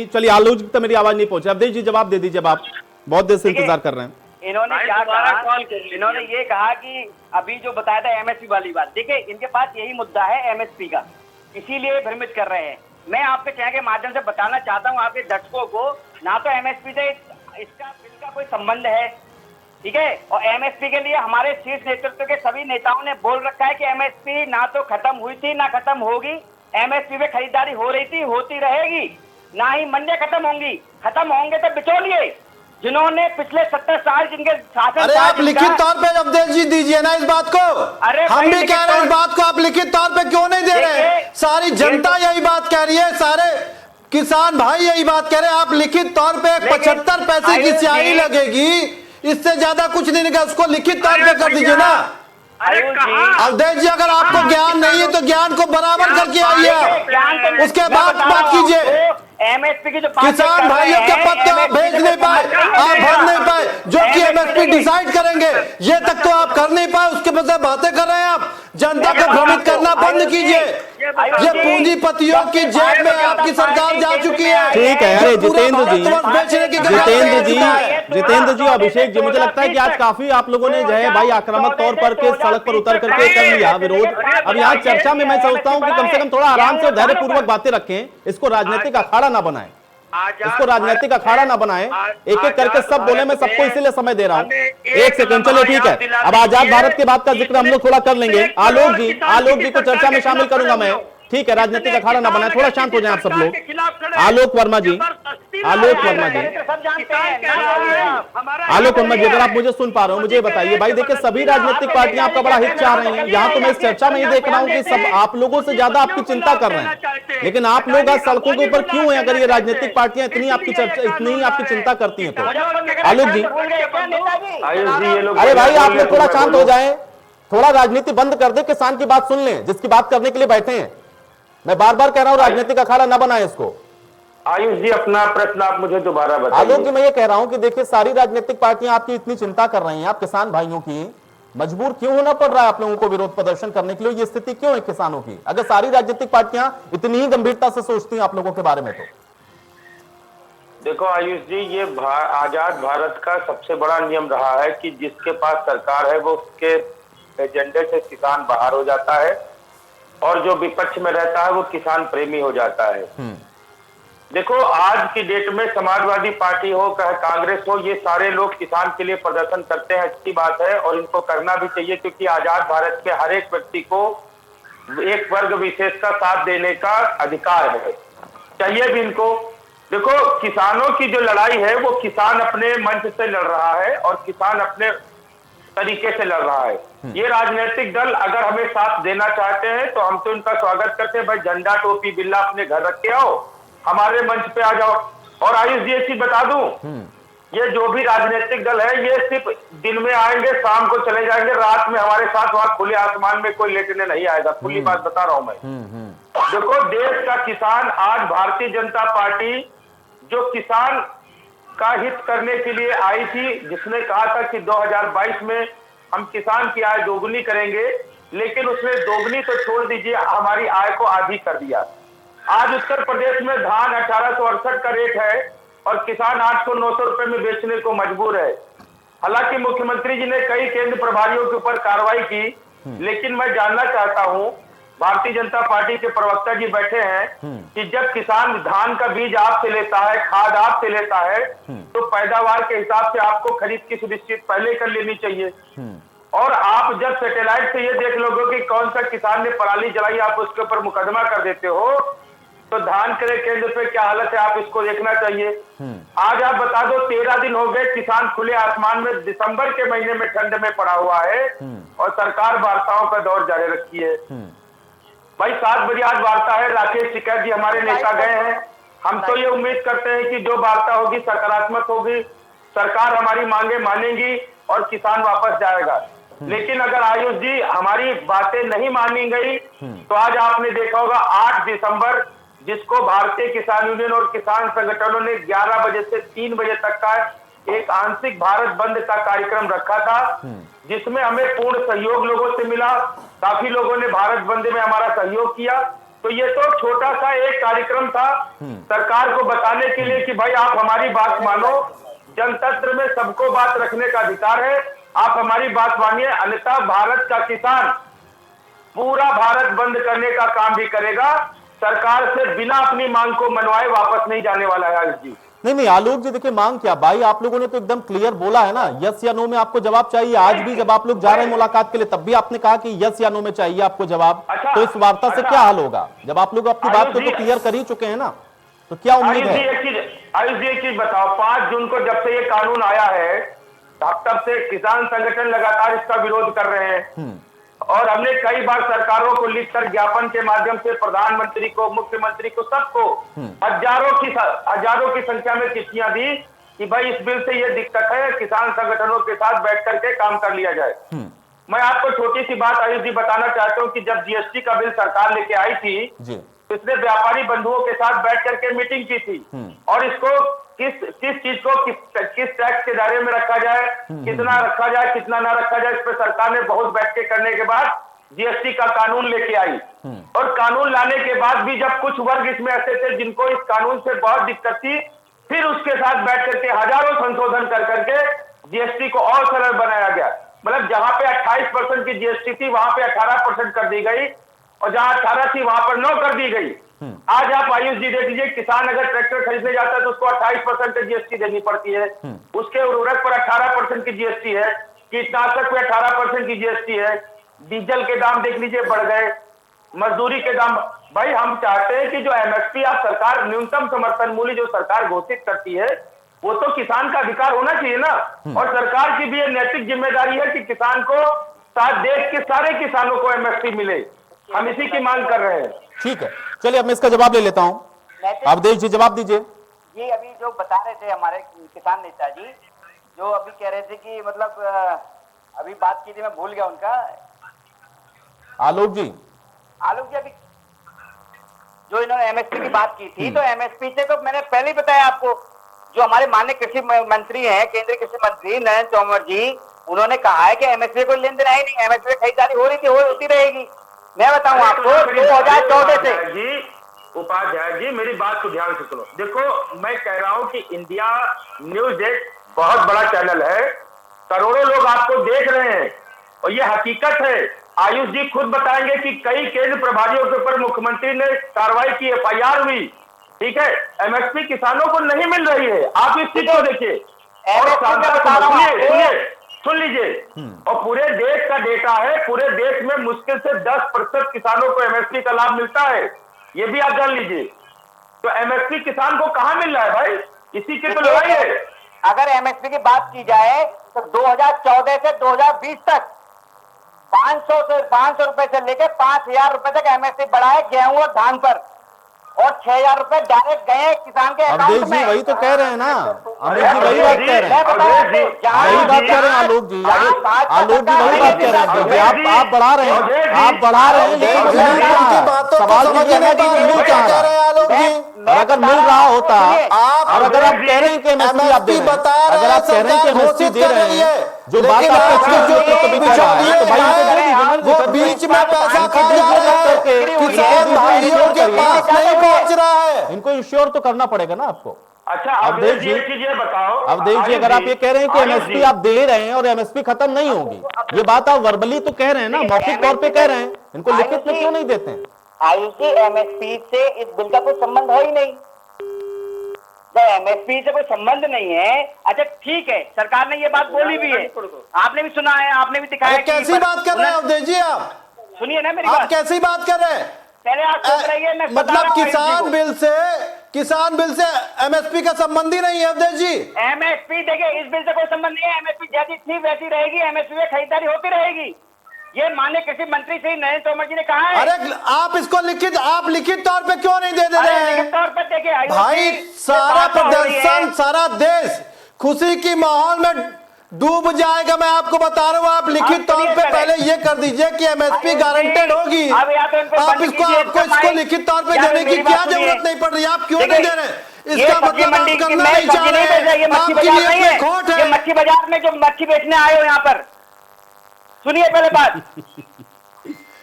[SPEAKER 1] चलिए, आलोक जी तो मेरी आवाज नहीं पहुंची। अवधेश जी जवाब दे दीजिए, आप बहुत देर से इंतजार कर रहे हैं।
[SPEAKER 5] इन्होंने क्या कहा? इन्होंने ये कहा कि अभी जो बताया था एमएसपी वाली बात, देखिए इनके पास यही मुद्दा है एमएसपी का, इसीलिए भ्रमित कर रहे हैं। मैं आपके चैनल के माध्यम से बताना चाहता हूँ आपके दर्शकों को, ना तो एमएसपी से इसका बिल का कोई संबंध है, ठीक है, और एमएसपी के लिए हमारे शीर्ष नेतृत्व के सभी नेताओं ने बोल रखा है कि एमएसपी ना तो खत्म हुई थी ना खत्म होगी। एमएसपी में खरीदारी हो रही थी, होती रहेगी, ना ही मंडियां खत्म होंगी। खत्म होंगे तो बिचौलिए जिन्होंने पिछले 70 साल जिनके शासन।
[SPEAKER 4] अरे आप लिखित तौर पे अवधेश जी दीजिए ना इस बात को।
[SPEAKER 5] अरे
[SPEAKER 4] हम भी कह रहे हैं इस बात को, आप लिखित तौर पे क्यों नहीं दे रहे? सारी जनता यही बात कह रही है, सारे किसान भाई यही बात कह रहे हैं। आप लिखित तौर पे 75 पैसे की स्याही लगेगी, इससे ज्यादा कुछ नहीं निकला, उसको लिखित तौर पे कर दीजिए ना। अवधेश जी अगर आपको ज्ञान नहीं है तो ज्ञान को बराबर करके आइए, उसके बाद बात कीजिए।
[SPEAKER 5] एमएसपी की जो
[SPEAKER 4] किसान भाइयों के पत्ते आप भेज नहीं पाए, आप भर नहीं पाए, जो कि एमएसपी डिसाइड करेंगे ये तक तो आप कर नहीं पाए, उसके बजाय बातें कर रहे हैं आप। जनता को भ्रमित करना बंद कीजिए। ये पूंजीपतियों की जेब में आपकी सरकार जा चुकी है।
[SPEAKER 1] ठीक है। अरे जितेंद्र जी और अभिषेक जी, मुझे लगता है कि आज काफी आप लोगों ने जो है भाई आक्रामक तौर पर के सड़क पर उतर करके कर लिया विरोध। अब यहाँ चर्चा में मैं सोचता हूँ कि कम से कम थोड़ा आराम से धैर्यपूर्वक बातें रखें, इसको राजनीतिक अखाड़ा ना बनाएं, इसको राजनीतिक अखाड़ा ना बनाएं। एक एक करके सब बोले, मैं सबको इसीलिए समय दे रहा हूं। एक सेकंड, चलिए ठीक है। अब आजाद भारत के बाद का जिक्र हम लोग थोड़ा कर लेंगे। आलोक जी को चर्चा में शामिल करूंगा मैं, ठीक है। राजनीतिक अखाड़ा ना बनाए, थोड़ा शांत हो जाए आप सब लोग। आलोक वर्मा जी अगर आप मुझे सुन पा रहे हो, मुझे बताइए भाई। देखिए सभी राजनीतिक पार्टियां आपका बड़ा हित चाह रही हैं। यहाँ तो मैं इस चर्चा में ही देख रहा हूँ कि सब आप लोगों से ज्यादा आपकी चिंता कर रहे हैं, लेकिन आप लोग आज सड़कों के ऊपर क्यों हैं? अगर ये राजनीतिक पार्टियां इतनी आपकी चर्चा, इतनी ही आपकी चिंता करती हैं तो। आलोक जी, अरे भाई आप लोग थोड़ा शांत हो जाए, थोड़ा राजनीति बंद कर दे, किसान की बात सुन लें जिसकी बात करने के लिए बैठे हैं। मैं बार बार कह रहा हूं राजनीतिक अखाड़ा ना बनाए इसको।
[SPEAKER 7] आयुष जी अपना प्रश्न आप मुझे दोबारा बताइए।
[SPEAKER 1] आलोक जी, मैं ये कह रहा हूं कि देखिए सारी राजनीतिक पार्टियां आपकी इतनी चिंता कर रही हैं, आप किसान भाइयों की मजबूर क्यों होना पड़ रहा है आप लोगों को विरोध प्रदर्शन करने के लिए? ये स्थिति क्यों है किसानों की, अगर सारी राजनीतिक पार्टियां इतनी ही गंभीरता से सोचती हैं आप लोगों के बारे में तो?
[SPEAKER 7] देखो आयुष जी, ये आजाद भारत का सबसे बड़ा नियम रहा है कि जिसके पास सरकार है वो उसके एजेंडे से किसान बाहर हो जाता है, और जो विपक्ष में रहता है वो किसान प्रेमी हो जाता है। देखो आज की डेट में समाजवादी पार्टी हो चाहे कांग्रेस हो, ये सारे लोग किसान के लिए प्रदर्शन करते हैं, अच्छी बात है और इनको करना भी चाहिए, क्योंकि आजाद भारत के हर एक व्यक्ति को एक वर्ग विशेष का साथ देने का अधिकार है, चाहिए भी इनको। देखो, किसानों की जो लड़ाई है वो किसान अपने मंच से लड़ रहा है और किसान अपने तरीके से लड़ रहा है। ये राजनीतिक दल अगर हमें साथ देना चाहते हैं तो हम तो उनका स्वागत करते हैं, भाई झंडा टोपी बिल्ला अपने घर रख के आओ, हमारे मंच पे आ जाओ। और आयुष जी एक चीज बता दूं, ये जो भी राजनीतिक दल है ये सिर्फ दिन में आएंगे, शाम को चले जाएंगे, रात में हमारे साथ वहां खुले आसमान में कोई लेटने नहीं आएगा। खुली बात बता रहा हूं मैं। देखो, देश का किसान आज भारतीय जनता पार्टी जो किसान का हित करने के लिए आई थी, जिसने कहा था कि 2022 में हम किसान की आय दोगुनी करेंगे, लेकिन उसने दोगुनी तो छोड़ दीजिए, हमारी आय को आधी कर दिया। आज उत्तर प्रदेश में धान 1868 का रेट है और किसान 800-900 रुपए में बेचने को मजबूर है। हालांकि मुख्यमंत्री जी ने कई केंद्र प्रभारियों के ऊपर कार्रवाई की, लेकिन मैं जानना चाहता हूं, भारतीय जनता पार्टी के प्रवक्ता जी बैठे हैं कि जब किसान धान का बीज आपसे लेता है, खाद आपसे लेता है, तो पैदावार के हिसाब से आपको खरीद की सुनिश्चित पहले कर लेनी चाहिए। और आप जब सैटेलाइट से ये देख लोगे कि कौन सा किसान ने पराली जलाई, आप उसके ऊपर मुकदमा कर देते हो, तो धान क्रय केंद्र पे क्या हालत है आप इसको देखना चाहिए। आज आप बता दो, 13 दिन हो गए किसान खुले आसमान में दिसंबर के महीने में ठंड में पड़ा हुआ है और सरकार वार्ताओं का दौर जारी रखी है। भाई 7 बजे आज वार्ता है, राकेश टिकैत जी हमारे नेता गए हैं। हम तो ये उम्मीद करते हैं कि जो वार्ता होगी सकारात्मक होगी, सरकार हमारी मांगे मानेगी और किसान वापस जाएगा। लेकिन अगर आयुष जी हमारी बातें नहीं मानी गई तो आज आपने देखा होगा 8 दिसंबर, जिसको भारतीय किसान यूनियन और किसान संगठनों ने 11 बजे से 3 बजे तक का एक आंशिक भारत बंद का कार्यक्रम रखा था, जिसमें हमें पूर्ण सहयोग लोगों से मिला। काफी लोगों ने भारत बंद में हमारा सहयोग किया। तो ये तो छोटा सा एक कार्यक्रम था सरकार को बताने के लिए कि भाई आप हमारी बात मानो, जनतंत्र में सबको बात रखने का अधिकार है, आप हमारी बात मानिए, अन्यथा भारत का किसान पूरा भारत बंद करने का काम भी करेगा, सरकार से बिना अपनी मांग को मनवाए वापस नहीं जाने वाला है। आयुष जी
[SPEAKER 1] नहीं आलोक जी, देखिए मांग क्या भाई, आप लोगों ने तो एकदम क्लियर बोला है ना, यस या नो में आपको जवाब चाहिए। आज भी जब आप लोग जा रहे हैं मुलाकात के लिए तब भी आपने कहा कि यस या नो में चाहिए आपको जवाब।
[SPEAKER 7] अच्छा,
[SPEAKER 1] तो इस वार्ता से क्या हल होगा जब आप लोग अपनी बात को तो क्लियर कर ही चुके हैं ना, तो क्या उम्मीद है?
[SPEAKER 7] आयुष जी एक चीज बताओ, 5 जून को जब से ये कानून आया है तब से किसान संगठन लगातार इसका विरोध कर रहे हैं और हमने कई बार सरकारों को लिखकर ज्ञापन के माध्यम से प्रधानमंत्री को, मुख्यमंत्री को, सबको हजारों की संख्या में चिट्ठियां दी कि भाई इस बिल से ये दिक्कत है, किसान संगठनों के साथ बैठ करके काम कर लिया जाए। मैं आपको छोटी सी बात आयुष जी बताना चाहता हूँ कि जब जीएसटी का बिल सरकार लेके आई थी तो इसने व्यापारी बंधुओं के साथ बैठ करके मीटिंग की थी और इसको किस चीज को किस टैक्स के दायरे में रखा जाए, कितना रखा जाए, कितना ना रखा जाए, इस पर सरकार ने बहुत बैठकें करने के बाद जीएसटी का कानून लेके आई। और कानून लाने के बाद भी जब कुछ वर्ग इसमें ऐसे थे जिनको इस कानून से बहुत दिक्कत थी, फिर उसके साथ बैठ करके हजारों संशोधन कर करके जीएसटी को और सरल बनाया गया। मतलब जहां पे 28% की जीएसटी थी वहां पे 18% कर दी गई और जहां 18 थी वहां पर 9 कर दी गई। आज आप आयुष जी देख लीजिए, किसान अगर ट्रैक्टर खरीदने जाता है तो उसको 28% की जीएसटी देनी पड़ती है, उसके उर्वरक पर 18% की जीएसटी है, कीटनाशक पे 18% की जीएसटी है, डीजल के दाम देख लीजिए बढ़ गए, मजदूरी के दाम। भाई हम चाहते हैं कि जो एमएसपी आप सरकार, न्यूनतम समर्थन मूल्य जो सरकार घोषित करती है, वो तो किसान का अधिकार होना चाहिए ना। और सरकार की भी ये नैतिक जिम्मेदारी है कि किसान को, देश के सारे किसानों को एमएसपी मिले। हम इसी की मांग कर रहे हैं।
[SPEAKER 1] ठीक है, चलिए अब मैं इसका जवाब ले लेता हूं। अवधेश जी जवाब दीजिए।
[SPEAKER 5] ये अभी जो बता रहे थे हमारे किसान नेता जी, जो अभी कह रहे थे कि मतलब अभी बात की थी, मैं भूल गया उनका।
[SPEAKER 1] आलोक जी
[SPEAKER 5] अभी जो इन्होंने एमएसपी की बात की थी, तो एमएसपी से तो मैंने पहले ही बताया आपको, जो हमारे माननीय कृषि मंत्री हैं, केंद्रीय कृषि मंत्री नरेंद्र तोमर जी, उन्होंने कहा है कि एमएसपी को लेन देन है ही नहीं, एमएसपी खरीदारी हो रही थी, होती रहेगी। मैं बताऊं आपको 2014 से
[SPEAKER 7] जी, उपाध्याय जी मेरी बात को ध्यान से सुनो। देखो, मैं कह रहा हूं कि इंडिया न्यूज एक बहुत बड़ा चैनल है, करोड़ों लोग आपको देख रहे हैं और ये हकीकत है। आयुष जी खुद बताएंगे कि कई केंद्र प्रभारियों के ऊपर मुख्यमंत्री ने कार्रवाई की, एफआईआर हुई, ठीक है, एमएसपी किसानों को नहीं मिल रही है। आप इस चीज को देखिए। और सुन लीजिए, और पूरे देश का डेटा है, पूरे देश में मुश्किल से 10% किसानों को एमएसपी का लाभ मिलता है, ये भी आप जान लीजिए। तो एमएसपी किसान को कहां मिल रहा है भाई? इसी की तो लड़ाई है।
[SPEAKER 5] अगर एमएसपी की बात की जाए तो 2014 से 2020 तक 500 रुपए से लेकर 5,000 रुपए तक एमएसपी बढ़ा है गेहूं और धान पर, और 6,000 रुपए डायरेक्ट गए किसान के
[SPEAKER 1] अवधेश
[SPEAKER 5] अकाउंट
[SPEAKER 1] जी
[SPEAKER 5] में।
[SPEAKER 1] वही तो कह रहे हैं ना, अमित जी वही बात कह रहे हैं, वही बात कह रहे हैं आलोक जी, आलोक जी वही बात कह रहे हैं। आप बढ़ा रहे हैं, आप बढ़ा रहे हैं, लेकिन मिल कहाँ है? सवाल ये है कि मिल कहाँ रहा है? और अगर मिल रहा होता, और अगर आप कह रहे हैं कि एमएसपी आप दे रहे हैं, अगर आप कह रहे हैं कि एमएसपी दे रहे हैं, जो बात आपका कभी कह रहा है, तो भाई उनको दे दीजिए,
[SPEAKER 4] वो बीच में पैसा खा जा रहा है, किसान भाइयों के पास नहीं पहुंच रहा है।
[SPEAKER 1] इनको इंश्योर तो करना पड़ेगा ना आपको।
[SPEAKER 7] अच्छा
[SPEAKER 1] अवधेश जी,
[SPEAKER 7] एक चीज ये बताओ,
[SPEAKER 1] अवधेश जी, अगर आप ये कह रहे हैं कि एमएसपी आप दे रहे हैं और एमएसपी खत्म नहीं होगी, ये बात आप वर्बली तो कह रहे हैं ना, मौखिक तौर पे कह रहे हैं, इनको लिखित में क्यों नहीं देते हैं?
[SPEAKER 5] आयुषी एमएसपी से इस बिल का कोई संबंध है ही नहीं। जब एमएसपी से कोई संबंध नहीं है, अच्छा ठीक है, सरकार ने ये बात बोली भी है, आपने भी सुना है, आपने भी दिखाया।
[SPEAKER 4] कैसी बात कर रहे हैं अवधेश जी आप?
[SPEAKER 5] सुनिए ना मेरी
[SPEAKER 4] आप
[SPEAKER 5] बात,
[SPEAKER 4] कैसी बात कर रहे हैं?
[SPEAKER 5] पहले आप सुन रहिए, मैं बता
[SPEAKER 4] मतलब
[SPEAKER 5] रहा हूं
[SPEAKER 4] किसान बिल से एमएसपी का संबंध ही नहीं है अवधेश जी।
[SPEAKER 5] एमएसपी देखिए, इस बिल से कोई संबंध नहीं है। एमएसपी जैसी थी वैसी रहेगी, एमएसपी में खरीदारी होती रहेगी। ये माननीय कृषि मंत्री श्री नरेंद्र तोमर जी ने कहा है।
[SPEAKER 4] अरे आप इसको लिखित तौर पे क्यों नहीं दे रहे हैं?
[SPEAKER 5] लिखित तौर पर देखिए
[SPEAKER 4] भाई, सारा प्रदर्शन, सारा देश खुशी की माहौल में डूब जाएगा। मैं आपको बता रहा हूँ, आप लिखित तौर पे पहले ये कर दीजिए कि एमएसपी गारंटेड होगी। आप इसको लिखित तौर पे देने की क्या जरूरत नहीं पड़ रही? आप क्यों नहीं दे रहे? इसका मतलब आप करना नहीं चाह रहे हैं, आपकी नीयत में खोट है।
[SPEAKER 5] मच्छी बाजार में जो मच्छी बेचने आए हो यहाँ पर, सुनिए पहले बात।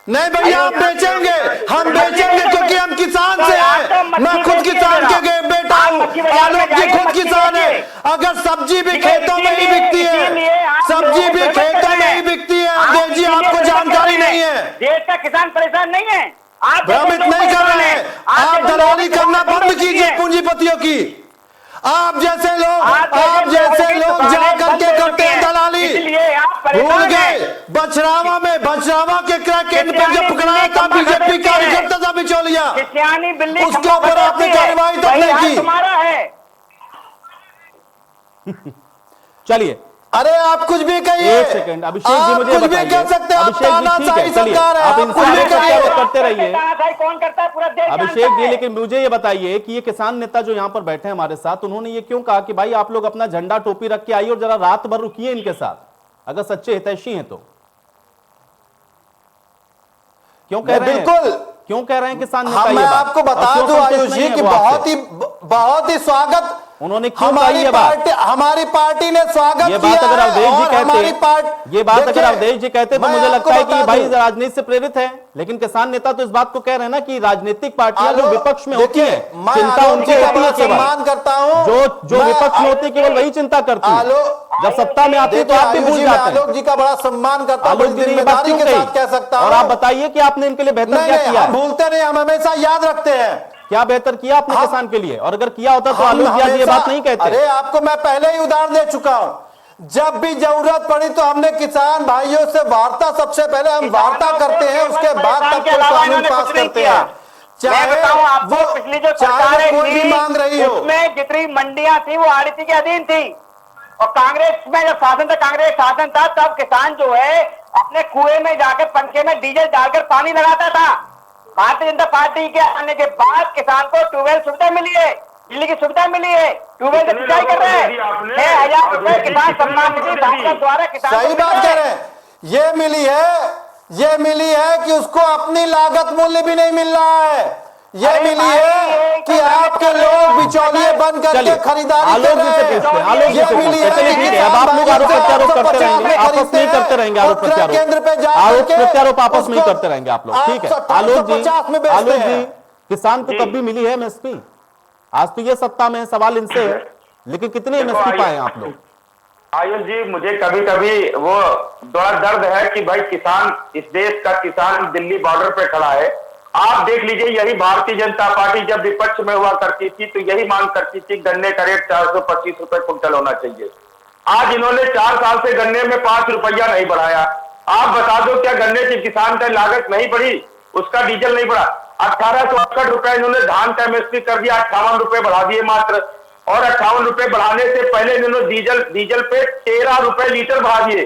[SPEAKER 4] नहीं भैया, आप बेचेंगे, हम बेचेंगे क्योंकि हम किसान से हैं। मैं खुद किसान के बेटा हूँ, आलोक जी खुद किसान है। अगर सब्जी भी खेतों में ही बिकती है, सब्जी भी खेतों में ही बिकती है। अवधेश जी, आपको जानकारी नहीं है।
[SPEAKER 5] देश का किसान परेशान नहीं है, आप
[SPEAKER 4] भ्रमित नहीं कर रहे हैं। आप दलाली करना बंद कीजिए पूंजीपतियों की। आप जैसे लोग जा करके करते हैं दलाली। भूल गए बछरावा के क्रय केंद्र पर जब पकड़ाया था बीजेपी कार्यकर्ता था बिचौलिया, उसके ऊपर आपने कार्रवाई तक नहीं की।
[SPEAKER 1] चलिए,
[SPEAKER 4] अरे आप कुछ भी कहिए,
[SPEAKER 1] एक सेकंड, अभिषेक जी मुझे
[SPEAKER 4] कुछ भी कह सकते हैं।
[SPEAKER 1] अभिषेक जी ठीक है, चलिए आप इंसान करते रहिए
[SPEAKER 5] कौन करता है, पूरा देश
[SPEAKER 1] अभिषेक जी। लेकिन मुझे ये बताइए कि ये किसान नेता जो यहाँ पर बैठे हैं हमारे साथ, उन्होंने ये क्यों कहा कि भाई आप लोग अपना झंडा टोपी रख के आइए और जरा रात भर रुकिए इनके साथ, अगर सच्चे हितैषी हैं तो? क्यों कह रहे हैं?
[SPEAKER 4] बिल्कुल,
[SPEAKER 1] क्यों कह रहे हैं किसान नेता?
[SPEAKER 4] मैं आपको बता दूं आयुष जी कि बहुत ही स्वागत
[SPEAKER 1] उन्होंने क्यों कही ये बात?
[SPEAKER 4] हमारी पार्टी ने स्वागत
[SPEAKER 1] ये बात अगर अवधेश जी कहते, ये बात अगर अवधेश जी कहते तो मुझे लगता है कि भाई राजनीति से प्रेरित है, लेकिन किसान नेता तो इस बात को कह रहे हैं ना कि राजनीतिक पार्टियां जो विपक्ष में होती है, चिंता उनकी होती है,
[SPEAKER 4] सम्मान करता हूं,
[SPEAKER 1] जो विपक्ष में होती है केवल वही चिंता करती है। जब सत्ता में आती है तो आप भी भूल जाते हैं।
[SPEAKER 4] आलोक जी का बड़ा सम्मान करता हूं,
[SPEAKER 1] आलोक जी ने ये बात क्यों कही? और आप बताइए कि आपने इनके लिए बेहतर क्या किया?
[SPEAKER 4] हम भूलते नहीं, हम हमेशा याद रखते हैं।
[SPEAKER 1] क्या बेहतर किया आपने किसान के लिए? और अगर किया होता तो आलोक जी ये बात नहीं कहते।
[SPEAKER 4] अरे आपको मैं पहले ही उदाहरण दे चुका हूं, जब भी जरूरत पड़ी तो हमने किसान भाइयों से वार्ता, सबसे पहले हम वार्ता करते हैं, उसके बाद तब कोई कानून पास करते हैं। चाहे वो
[SPEAKER 5] पिछली जो सरकार
[SPEAKER 4] कोई भी मांग रही हो,
[SPEAKER 5] उसमें जितनी मंडियां थी वो आड़ती के अधीन थी, और कांग्रेस में जब शासन था, कांग्रेस शासन था, तब किसान जो है अपने कुएं में जाकर पंखे में डीजल डालकर पानी लगाता था। भारतीय जनता पार्टी के आने के बाद किसान को ट्यूबवेल सुविधा मिली है, बिजली की सुविधा मिली है, ट्यूबवेल से सिंचाई कर रहे हैं, 6,000 रुपए किसान सम्मान निधि द्वारा किसान।
[SPEAKER 4] सही बात कह रहे हैं, ये मिली है कि उसको अपनी लागत मूल्य भी नहीं मिल रहा है। ये मिली है कि आपके लोग बिचौलिए बन करके खरीदारी कर रहे हैं। ये मिली है,
[SPEAKER 1] अब आप लोग आरोप प्रत्यारोप करते रहेंगे, आपस में ही करते रहेंगे आरोप प्रत्यारोप, आपस में ही करते रहेंगे आप लोग, ठीक है? आलोक जी, किसान को कब भी मिली है एमएसपी? आज तो ये सत्ता में सवाल इनसे है, लेकिन कितने एमएसपी पाए आप लोग?
[SPEAKER 7] आयुष जी, मुझे कभी कभी वो बड़ा दर्द है कि भाई किसान, इस देश का किसान दिल्ली बॉर्डर पे खड़ा है। आप देख लीजिए, यही भारतीय जनता पार्टी जब विपक्ष में हुआ करती थी तो यही मांग करती थी गन्ने का रेट 425 रुपए कुंटल होना चाहिए। आज इन्होंने 4 साल से गन्ने में 5 रुपया नहीं बढ़ाया। आप बता दो क्या गन्ने की किसान का लागत नहीं बढ़ी, उसका डीजल नहीं बढ़ा। 1868 रुपए इन्होंने धान का एमएसपी कर दिया, 58 रुपए बढ़ा दिए मात्र। और 58 रुपए बढ़ाने से पहले इन्होंने डीजल पे 13 रुपए लीटर बढ़ा दिए।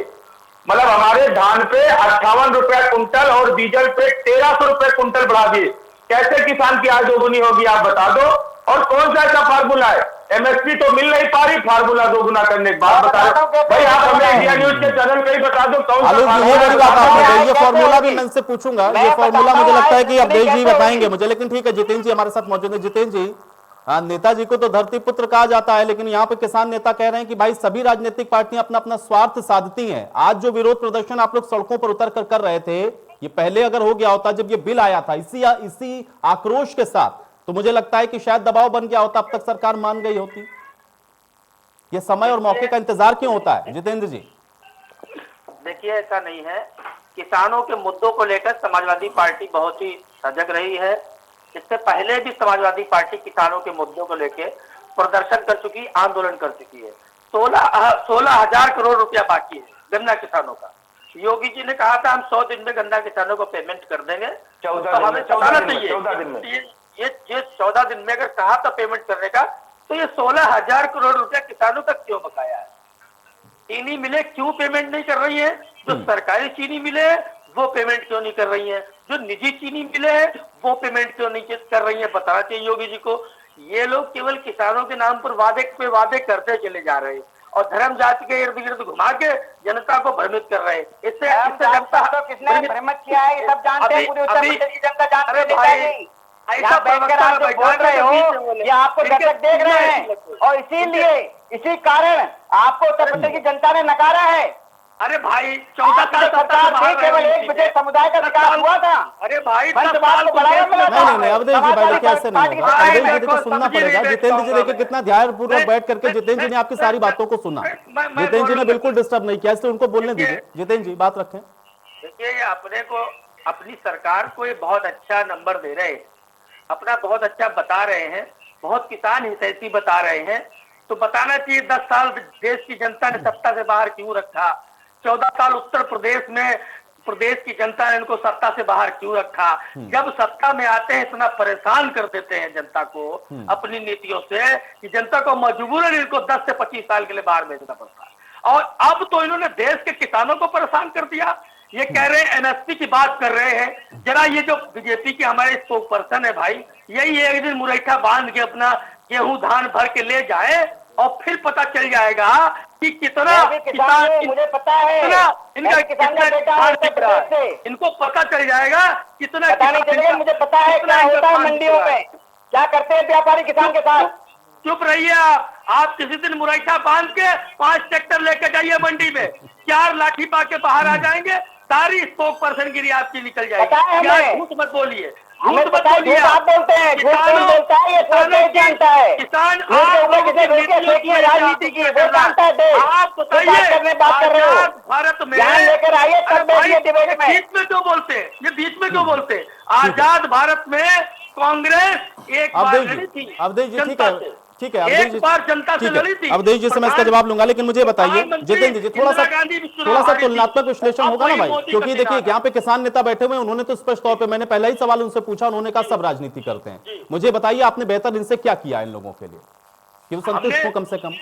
[SPEAKER 7] मतलब हमारे धान पे 58 रुपए कुंटल और डीजल पे 1300 रुपए कुंटल बढ़ा दिए। कैसे किसान की आय दोगुनी होगी आप बता दो। और कौन सा ऐसा फार्मूला है, एमएसपी तो मिल नहीं पा रही, फार्मूला दोगुना करने के बाद बता दो भाई। आप हमें इंडिया न्यूज के चैनल पे ही बता दो कौन सा
[SPEAKER 1] फार्मूला। ये फार्मूला भी मैं इनसे पूछूंगा, ये फार्मूला मुझे लगता है कि अवधेश जी बताएंगे मुझे। लेकिन ठीक है, जितेंद्र जी हमारे साथ मौजूद है। जितेंद्र जी, नेताजी को तो धरती पुत्र कहा जाता है, लेकिन यहाँ पे किसान नेता कह रहे हैं कि भाई सभी राजनीतिक पार्टियां अपना अपना स्वार्थ साधती हैं। आज जो विरोध प्रदर्शन आप लोग सड़कों पर उतर कर रहे थे, ये पहले अगर हो गया होता, जब ये बिल आया था इसी आक्रोश के साथ, तो मुझे लगता है कि शायद दबाव बन गया होता, अब तक सरकार मान गई होती। ये समय और मौके का इंतजार क्यों होता है जितेंद्र जी?
[SPEAKER 6] देखिए, ऐसा नहीं है। किसानों के मुद्दों को लेकर समाजवादी पार्टी बहुत ही सजग रही है। इससे पहले भी समाजवादी पार्टी किसानों के मुद्दों को लेकर प्रदर्शन कर चुकी, आंदोलन कर चुकी है। 16,000 करोड़ रुपया बाकी है गन्ना किसानों का। योगी जी ने कहा था हम 100 दिन में गन्ना किसानों को पेमेंट कर देंगे।
[SPEAKER 7] 14 दिन में
[SPEAKER 6] ये 14 दिन में अगर कहा था पेमेंट करने का, तो ये 16,000 करोड़ रुपया किसानों तक क्यों बकाया है? चीनी मिले क्यों पेमेंट नहीं कर रही है? जो सरकारी चीनी मिले वो पेमेंट क्यों नहीं कर रही है? जो निजी चीनी मिले हैं वो पेमेंट क्यों नहीं कर रही है? बताना चाहिए योगी जी को। ये लोग केवल किसानों के नाम पर वादे पे वादे करते चले जा रहे हैं और धर्म जाति के इर्द गिर्द घुमा के जनता को भ्रमित कर रहे हैं। इससे जनता
[SPEAKER 5] तो किसने भ्रमित किया है, ये सब जानते हैं, पूरी उत्तर प्रदेश की जनता जानते हैं। यहाँ बैठकर आप जो बोल रहे हो, ये आपको दर्शक देख रहे हैं और इसी कारण आपको उत्तर प्रदेश की जनता ने नकारा है।
[SPEAKER 6] अरे भाई, 14 साल
[SPEAKER 5] सरकार थी, केवल एक विशेष समुदाय का विकास हुआ था।
[SPEAKER 6] अरे भाई,
[SPEAKER 1] नहीं अवधेश जी भाई देखिए, ऐसे नहीं होगा। अवधेश जी देखिए, सुनना पड़ेगा। जितेंद्र जी देखिए कितना ध्यानपूर्वक बैठ करके जितेंद्र जी ने आपकी सारी बातों को सुना। जितेंद्र जी ने बिल्कुल डिस्टर्ब नहीं किया, इसलिए उनको बोलने दीजिए। जितेंद्र जी बात रखें।
[SPEAKER 6] देखिए, ये अपने को, अपनी सरकार को ये बहुत अच्छा नंबर दे रहे हैं, अपना बहुत अच्छा बता रहे हैं, बहुत किसान हितैषी बता रहे हैं। तो बताना चाहिए 10 साल देश की जनता ने सत्ता से बाहर क्यों रखा, 14 साल उत्तर प्रदेश में प्रदेश की जनता ने इनको सत्ता से बाहर क्यों रखा। जब सत्ता में आते हैं इतना परेशान कर देते हैं जनता को अपनी नीतियों से कि जनता को मजबूरन इनको 10 से 25 साल के लिए बाहर भेजना पड़ता है। और अब तो इन्होंने देश के किसानों को परेशान कर दिया। ये कह रहे हैं एमएसपी की बात कर रहे हैं। जरा ये जो बीजेपी के हमारे स्पोक पर्सन है भाई, यही एक दिन मुरैठा बांध के अपना गेहूं धान भर के ले जाए और फिर पता चल जाएगा कि कितना किसान,
[SPEAKER 5] मुझे पता है
[SPEAKER 6] इनका कितना, इनको पता चल जाएगा कितना
[SPEAKER 5] चलेगा। मुझे पता है क्या होता है मंडियों में, क्या करते हैं व्यापारी किसान के साथ।
[SPEAKER 6] चुप रहिए आप किसी दिन मुरैठा बांध के 5 ट्रैक्टर लेके जाइए मंडी में, 4 लाठी पा के बाहर आ जाएंगे, सारी स्पोक पर्सन गिरी आपकी निकल जाएगी। झूठ मत बोलिए,
[SPEAKER 5] झूठ बताइए। आप बोलते हैं, झूठ कौन बोलता है? ये जानता है
[SPEAKER 6] किसान।
[SPEAKER 5] राजनीति की वो जानता है।
[SPEAKER 6] आप बताइए,
[SPEAKER 5] बात कर रहे हो
[SPEAKER 6] भारत में
[SPEAKER 5] लेकर आइए, डिबेट में
[SPEAKER 6] बीच में क्यों बोलते हैं? ये बीच में क्यों बोलते हैं? आजाद भारत में कांग्रेस एक बार लड़ी थी,
[SPEAKER 1] अवधेश जी ठीक है
[SPEAKER 6] एक बार जनता से लड़ी थी।
[SPEAKER 1] अवधेश जी से मैं इसका जवाब लूंगा, लेकिन मुझे बताइए जितेंद्र जी, थोड़ा सा तुलनात्मक विश्लेषण होगा ना भाई, क्योंकि देखिए यहाँ पे किसान नेता बैठे हुए हैं, उन्होंने तो स्पष्ट तौर पे, मैंने पहला ही सवाल उनसे पूछा, उन्होंने कहा सब राजनीति करते हैं। मुझे बताइए आपने बेहतर इनसे क्या किया इन लोगों के लिए कि वो संतुष्ट हो कम से कम?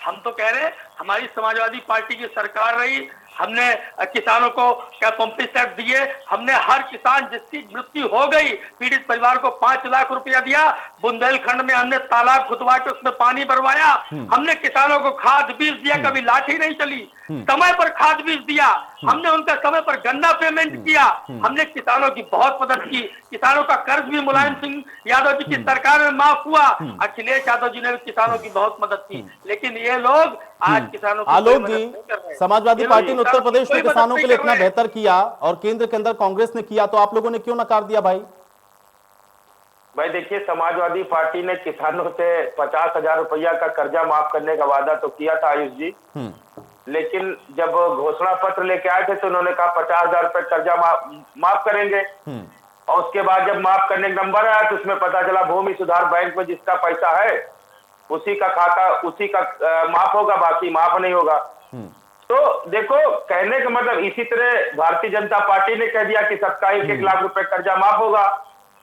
[SPEAKER 6] हम तो कह रहे हैं हमारी समाजवादी पार्टी की सरकार रही, हमने किसानों को क्या पंपिंग सेट दिए, हमने हर किसान जिसकी मृत्यु हो गई पीड़ित परिवार को 5 लाख रुपया दिया। बुंदेलखंड में हमने तालाब खुदवा के उसमें पानी भरवाया। हमने किसानों को खाद बीज दिया, कभी लाठी नहीं चली, समय पर खाद बीज दिया। हमने उनका समय पर गन्ना पेमेंट किया। हमने किसानों की बहुत मदद की। किसानों का कर्ज भी मुलायम सिंह यादव जी की सरकार में माफ हुआ। अखिलेश यादव जी ने भी किसानों की बहुत मदद की। लेकिन ये लोग आज किसानों की
[SPEAKER 1] आलोक जी, समाजवादी पार्टी ने उत्तर प्रदेश में किसानों के लिए इतना बेहतर किया और केंद्र के अंदर कांग्रेस ने किया, तो आप लोगों ने क्यों नकार दिया भाई?
[SPEAKER 7] भाई देखिए, समाजवादी पार्टी ने किसानों से 50,000 रुपया का कर्जा माफ करने का वादा तो किया था आयुष जी, लेकिन जब घोषणा पत्र लेके आए थे तो उन्होंने कहा 50,000 रुपए कर्जा माफ करेंगे। और उसके बाद जब माफ करने का नंबर आया तो उसमें पता चला भूमि सुधार बैंक में जिसका पैसा है उसी का खाता उसी का माफ होगा, बाकी माफ नहीं होगा। तो देखो, कहने का मतलब इसी तरह भारतीय जनता पार्टी ने कह दिया कि सबका 1-1 लाख रुपए कर्जा माफ होगा।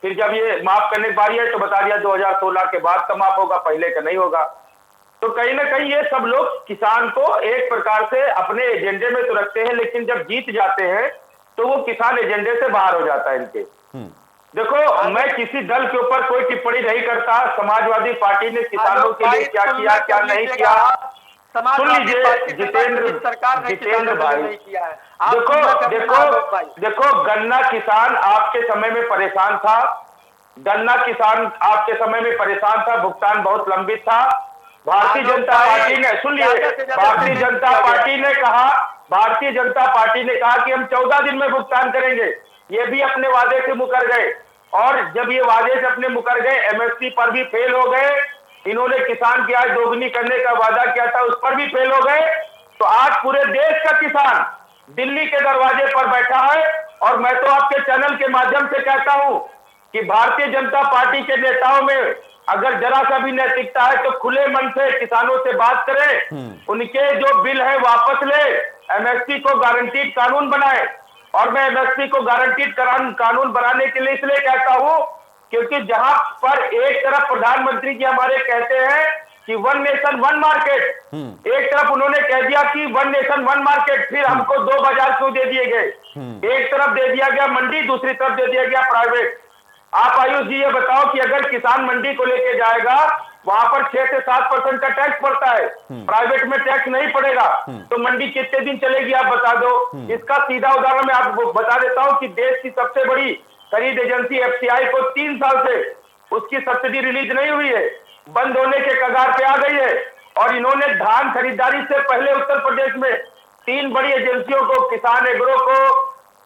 [SPEAKER 7] फिर जब ये माफ करने की बारी है तो बता दिया 2016 के बाद का माफ होगा, पहले का नहीं होगा। तो कहीं ना कहीं ये सब लोग किसान को एक प्रकार से अपने एजेंडे में तो रखते हैं, लेकिन जब जीत जाते हैं तो वो किसान एजेंडे से बाहर हो जाता है इनके। देखो, मैं किसी दल के ऊपर कोई टिप्पणी नहीं करता। समाजवादी पार्टी ने किसानों के लिए क्या किया, क्या नहीं किया, सुन लीजिए जितेंद्र भाई। देखो, गन्ना किसान आपके समय में परेशान था, गन्ना किसान आपके समय में परेशान था, भुगतान बहुत लंबित था। भारतीय जनता पार्टी ने, सुनिए, भारतीय जनता पार्टी ने कहा कि हम 14 दिन में भुगतान करेंगे। ये भी अपने वादे से मुकर गए, और जब ये वादे से अपने मुकर गए, एमएसपी पर भी फेल हो गए। इन्होंने किसान की आय दोगुनी करने का वादा किया था, उस पर भी फेल हो गए। तो आज पूरे देश का किसान दिल्ली के दरवाजे पर बैठा है। और मैं तो आपके चैनल के माध्यम से कहता हूं कि भारतीय जनता पार्टी के नेताओं में अगर जरा सा भी नैतिकता है तो खुले मन से किसानों से बात करें, उनके जो बिल है वापस ले, एमएसपी को गारंटीड कानून बनाए। और मैं एमएसपी को गारंटीड कानून बनाने के लिए इसलिए कहता हूं क्योंकि जहां पर एक तरफ प्रधानमंत्री जी हमारे कहते हैं कि 1 नेशन 1 मार्केट, एक तरफ उन्होंने कह दिया कि 1 नेशन 1 मार्केट, फिर हमको 2 बाजार क्यों दे दिए गए? एक तरफ दे दिया गया मंडी, दूसरी तरफ दे दिया गया प्राइवेट। आप आयुष जी ये बताओ कि अगर किसान मंडी को लेके जाएगा, वहां पर 6 से 7% का टैक्स पड़ता है, प्राइवेट में टैक्स नहीं पड़ेगा, तो मंडी कितने दिन चलेगी आप बता दो। इसका सीधा उदाहरण मैं आपको बता देता हूं कि देश की सबसे बड़ी खरीद एजेंसी एफसीआई को 3 साल से उसकी सब्सिडी रिलीज नहीं हुई है, बंद होने के कगार पे आ गई है। और इन्होंने धान खरीदारी से पहले उत्तर प्रदेश में 3 बड़ी एजेंसियों को, किसान एग्रो को,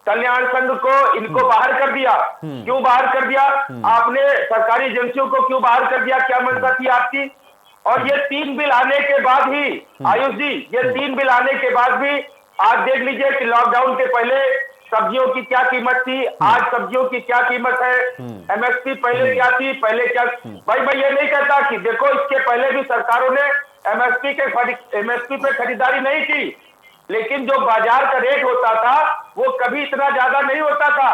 [SPEAKER 7] कल्याण संघ को, इनको बाहर कर दिया। क्यों बाहर कर दिया? आपने सरकारी एजेंसियों को क्यों बाहर कर दिया? क्या मंशा थी आपकी? और ये 3 बिल आने के बाद ही, आयुष जी, ये 3 बिल आने के बाद भी आज देख लीजिए कि लॉकडाउन के पहले सब्जियों की क्या कीमत थी, आज सब्जियों की क्या कीमत है, एमएसपी पहले क्या थी, पहले क्या। भाई मैं ये नहीं कहता कि देखो, इसके पहले भी सरकारों ने एमएसपी पे खरीदारी नहीं की, लेकिन जो बाजार का रेट होता था वो कभी इतना ज्यादा नहीं होता था।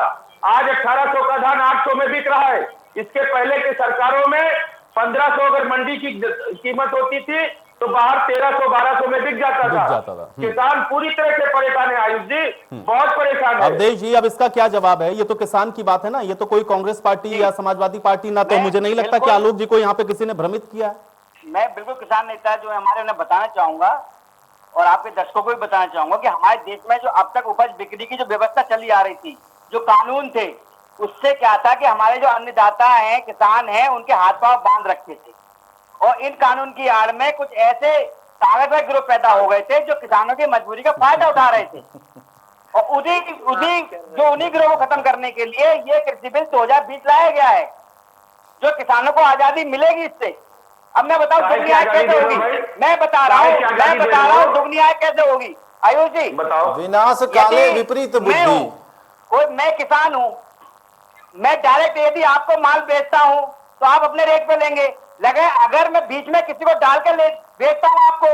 [SPEAKER 7] आज 1800 का धान 800 में बिक रहा है। इसके पहले के सरकारों में 1500 अगर मंडी की कीमत होती थी तो बाहर 1300-1200 में बिक जाता था। किसान पूरी तरह से परेशान है आयुष जी, बहुत परेशान है।
[SPEAKER 1] अवधेश जी, अब इसका क्या जवाब है? ये तो किसान की बात है ना, ये तो कोई कांग्रेस पार्टी या समाजवादी पार्टी ना, तो मुझे नहीं लगता कि आलोक जी को यहाँ पे किसी ने भ्रमित किया है।
[SPEAKER 5] मैं बिल्कुल किसान नेता जो हमारे उन्हें बताना चाहूंगा और आपके दर्शकों को भी बताना चाहूंगा कि हमारे देश में जो अब तक उपज बिक्री की जो व्यवस्था चली आ रही थी, जो कानून थे, उससे क्या था कि हमारे जो अन्नदाता हैं, किसान हैं, उनके हाथ पांव बांध रखे थे। और इन कानून की आड़ में कुछ ऐसे ताकतवर गिरोह पैदा हो गए थे जो किसानों की मजबूरी का फायदा उठा रहे थे। और उन्हीं गिरोह को खत्म करने के लिए ये कृषि बिल 2020 लाया गया है, जो किसानों को आजादी मिलेगी इससे। अब मैं बताऊं दुगनी आय कैसे होगी? मैं बता रहा हूँ दुगनी आय कैसे होगी आयुष जी,
[SPEAKER 7] बताओ।
[SPEAKER 4] विनाश काले विपरीत बुद्धि।
[SPEAKER 5] मैं किसान हूँ, मैं डायरेक्ट यदि आपको माल बेचता हूँ तो आप अपने रेट पे लेंगे, अगर मैं बीच में किसी को डाल के बेचता हूँ आपको,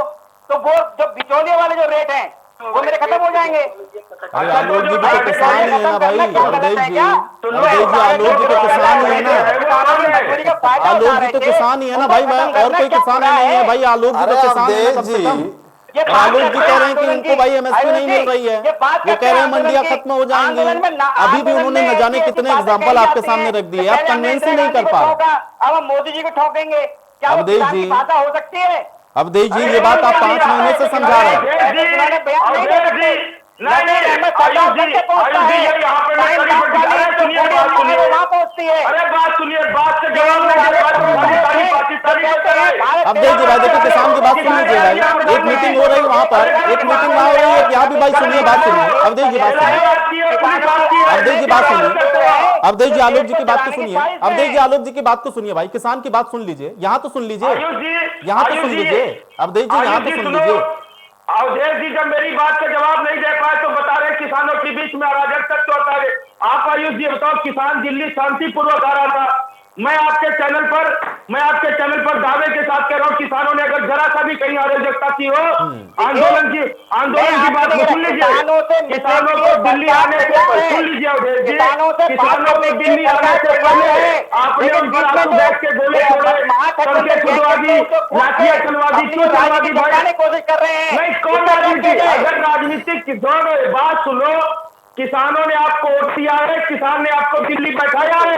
[SPEAKER 5] तो वो जो बिचौलिए वाले जो रेट हैं वो मेरे खत्म हो जाएंगे।
[SPEAKER 1] अरे आलोक जी भी तो किसान ही है ना भाई, अवधेश जी, आलोक जी तो किसान ही है ना, आलोक जी तो किसान ही है ना भाई, और कोई किसान नहीं है भाई, आलोक जी तो किसान है ना कम से कम। आलोक जी कह रहे हैं कि उनको भाई एमएसपी नहीं मिल रही है, वो कह रहे हैं मंडियां खत्म हो जाएंगी। अभी भी उन्होंने न जाने कितने एग्जाम्पल आपके सामने रख दिए, आप कन्विंस ही नहीं कर पा रहे।
[SPEAKER 5] अब हम मोदी जी को ठोकेंगे, क्या
[SPEAKER 1] अवधेश जी
[SPEAKER 5] हो सकती है?
[SPEAKER 1] अवधेश जी, ये बात आप 5 महीने से समझा रहे हैं। अवधेश जी भाई देखिए, किसान की बात सुन लीजिए भाई, एक मीटिंग हो रही है वहां पर, एक मीटिंग वहां हो रही है, यहाँ भी भाई सुनिए, बात सुनिए अवधेश जी, बात सुनिए अवधेश जी, बात सुनिए अवधेश जी, आलोक जी की बात तो सुनिए अवधेश जी, आलोक जी की बात तो सुनिए भाई, किसान की बात सुन लीजिए, यहाँ तो सुन लीजिए, यहाँ तो सुन लीजिए अवधेश जी, यहाँ तो सुन लीजिए।
[SPEAKER 7] अवधेश जी जब मेरी बात का जवाब नहीं दे पाए तो बता रहे किसानों के बीच में अराजक तत्व होता है। आप आयुष जी बताओ, किसान दिल्ली शांतिपूर्वक आ रहा था, मैं आपके चैनल पर दावे के साथ कह रहा हूँ, किसानों ने अगर जरा सा भी कहीं अराजकता की हो, आंदोलन की बात को सुन लीजिए। किसानों को दिल्ली आने से सुन लीजिए, किसानों को दिल्ली आने से पहले आपने उन पर आंसू बैठ के गोले छोड़े, सड़कें खुदवा दी, लाठियां चलवा दी, क्यों चलवा दी भाई?
[SPEAKER 5] कोशिश कर रहे हैं।
[SPEAKER 7] नहीं, कौन राजनीति? अगर राजनीतिक बात सुनो, किसानों ने आपको वोट दिया है, किसान ने आपको दिल्ली बैठाया है,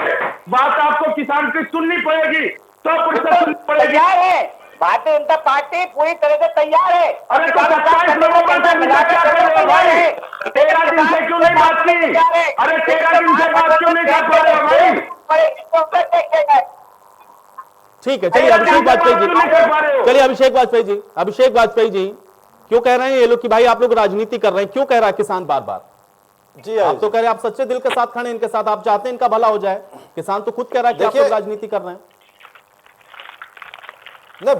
[SPEAKER 7] बात आपको किसान की सुननी पड़ेगी, 100% सुननी पड़ेगी।
[SPEAKER 5] तैयार है, भारतीय जनता पार्टी पूरी तरह से तैयार है।
[SPEAKER 7] अरे तो 27 लोगों का मिला क्या कर रहे हो भाई? 13 दिन से क्यों नहीं बात की? अरे 13 दिन से बात क्यों नहीं कर पा रहे हो भाई?
[SPEAKER 1] ठीक है, चलिए अभिषेक वाजपेयी जी, चलिए अभिषेक वाजपेयी जी क्यों कह रहे हैं ये लोग कि भाई आप लोग राजनीति कर रहे हैं? क्यों कह रहा है किसान बार बार?
[SPEAKER 4] जी
[SPEAKER 1] आप तो कह रहे हैं आप सच्चे दिल के साथ खड़े हैं इनके साथ, आप चाहते हैं इनका भला हो जाए। किसान तो खुद कह रहा है कि आप लोग राजनीति कर रहे हैं।
[SPEAKER 4] नहीं,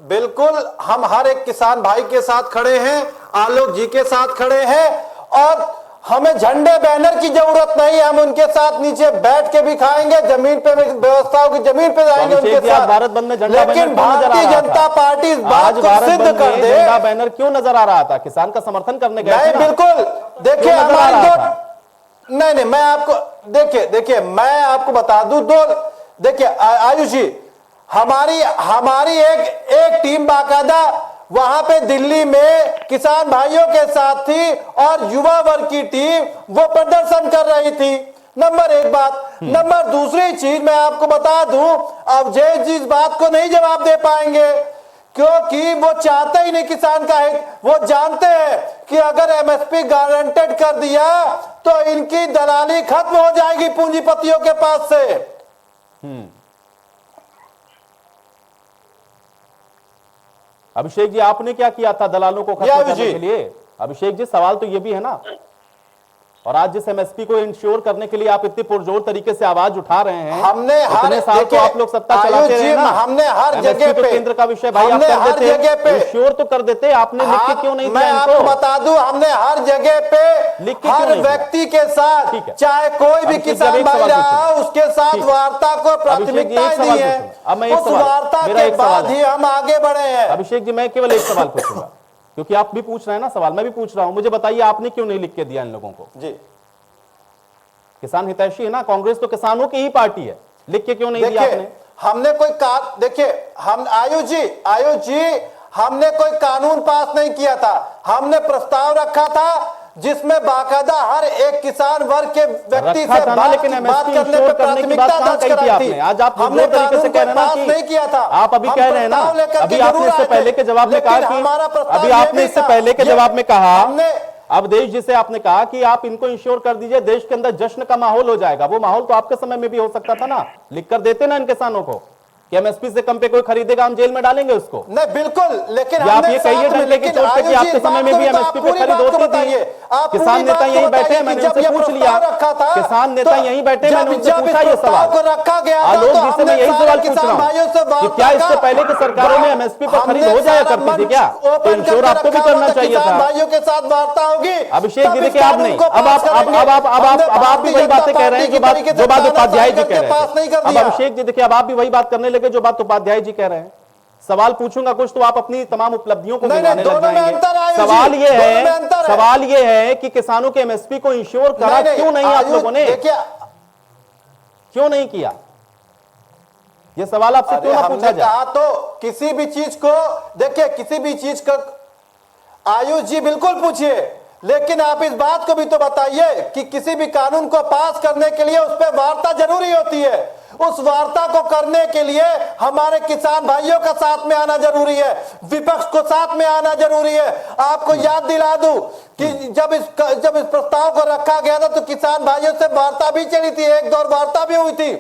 [SPEAKER 4] बिल्कुल हम हर एक किसान भाई के साथ खड़े हैं, आलोक जी के साथ खड़े हैं, और हमें झंडे बैनर की जरूरत नहीं, हम उनके साथ नीचे बैठ के भी खाएंगे, जमीन पे व्यवस्था होगी, जमीन पे जाएंगे उनके साथ।
[SPEAKER 1] भारत बंद में झंडा बैनर
[SPEAKER 4] लेकिन भारतीय जनता पार्टी इस बात को सिद्ध कर दे।
[SPEAKER 1] झंडा बैनर क्यों नजर आ रहा था? किसान का समर्थन करने गए
[SPEAKER 4] नहीं, बिल्कुल देखिए हमारी नहीं, मैं आपको देखिए मैं आपको बता दूं, देखिए आयुष जी, हमारी एक टीम बाकायदा वहां पे दिल्ली में किसान भाइयों के साथ थी, और युवा वर्ग की टीम वो प्रदर्शन कर रही थी। नंबर एक बात। नंबर दूसरी चीज मैं आपको बता दूं, अब जय जी इस बात को नहीं जवाब दे पाएंगे, क्योंकि वो चाहते ही नहीं किसान का हित। वो जानते हैं कि अगर एमएसपी गारंटेड कर दिया तो इनकी दलाली खत्म हो जाएगी पूंजीपतियों के पास से।
[SPEAKER 1] अभिषेक जी, आपने क्या किया था दलालों को खत्म करने के लिए? अभिषेक जी, सवाल तो ये भी है ना। और आज जिस एमएसपी को इंश्योर करने के लिए आप इतने पुरजोर तरीके से आवाज उठा रहे हैं,
[SPEAKER 4] हमने हर
[SPEAKER 1] साल तो आप लोग सत्ता चलाते रहे ना,
[SPEAKER 4] हमने हर जगह पे
[SPEAKER 1] केंद्र का विषय भाई आप कर देते, इंश्योर तो कर देते, आपने लिख के क्यों नहीं दिया?
[SPEAKER 4] मैं आपको बता दूं, हमने हर जगह पे हर व्यक्ति के साथ, चाहे कोई भी किसान भाई रहा उसके साथ वार्ता को प्राथमिकता दी है। उस वार्ता के बाद ही हम आगे बढ़े हैं।
[SPEAKER 1] अभिषेक जी, मैं केवल एक सवाल पूछूंगा, क्योंकि आप भी पूछ रहे हैं ना सवाल, मैं भी पूछ रहा हूं। मुझे बताइए, आपने क्यों नहीं लिख के दिया इन लोगों को?
[SPEAKER 4] जी,
[SPEAKER 1] किसान हितैषी है ना, कांग्रेस तो किसानों की ही पार्टी है, लिख के क्यों नहीं दिया आपने?
[SPEAKER 4] हमने कोई देखिए हम आयुष जी हमने कोई कानून पास नहीं किया था, हमने प्रस्ताव रखा था जिसमें बाकायदा हर एक किसान वर्ग के व्यक्ति से बात करने पे प्राथमिकता दर्ज कराई थी।
[SPEAKER 1] आज आप हमने तरीके से कह रहे हैं ना कि
[SPEAKER 4] नहीं किया था।
[SPEAKER 1] आप अभी कह रहे हैं ना, अभी आपने इससे पहले के जवाब में कहा कि अभी आपने इससे पहले के जवाब में कहा, अब देश जिसे आपने कहा कि आप इनको इंश्योर कर दीजिए, देश के अंदर जश्न का माहौल हो जाएगा। वो माहौल तो आपके समय में भी हो सकता था ना, लिख कर देते ना इन किसानों को कि एमएसपी से कम पे कोई खरीदेगा हम जेल में डालेंगे उसको।
[SPEAKER 4] नहीं, बिल्कुल, लेकिन
[SPEAKER 1] आप ये कहिए डंडे की चोट पे कि आपके समय में भी एमएसपी पे खरीद होती थी। किसान नेता यहीं बैठे, मैंने उनसे पूछ लिया, किसान नेता यहीं बैठे, मैंने उनसे पूछा ये सवाल, आलोक जी से मैं यही सवाल पूछ रहा हूँ कि क्या इससे पहले की सरकारों में एमएसपी पर खरीद हो जाया करती थी क्या? तो इंश्योर आपको भी करना चाहिए था।
[SPEAKER 4] भाइयों के साथ वार्ता होगी।
[SPEAKER 1] अभिषेक जी, देखिए आप नहीं, अब आप भी वही बातें कह रहे हैं जो बात उपाध्याय जी कह रहे हैं। अब अभिषेक जी देखिए, अब आप भी वही बात करने लगे जो बात उपाध्याय जी कह रहे हैं। सवाल पूछूंगा कुछ तो आप अपनी तमाम उपलब्धियों को गिनाने लग जाएंगे। सवाल ये है कि किसानों के एमएसपी को इंश्योर करा क्यों नहीं आप लोगों ने? क्यों नहीं किया? ये सवाल आपसे क्यों ना पूछा जाए?
[SPEAKER 4] तो किसी भी चीज को देखिए, किसी भी चीज का आयुष जी बिल्कुल पूछिए, लेकिन आप इस बात को भी तो बताइए कि किसी भी कानून को पास करने के लिए उस पर वार्ता जरूरी होती है। उस वार्ता को करने के लिए हमारे किसान भाइयों का साथ में आना जरूरी है, विपक्ष को साथ में आना जरूरी है। आपको याद दिला दूं कि जब इस प्रस्ताव को रखा गया था तो किसान भाइयों से वार्ता भी चली थी, एक दौर वार्ता भी हुई थी,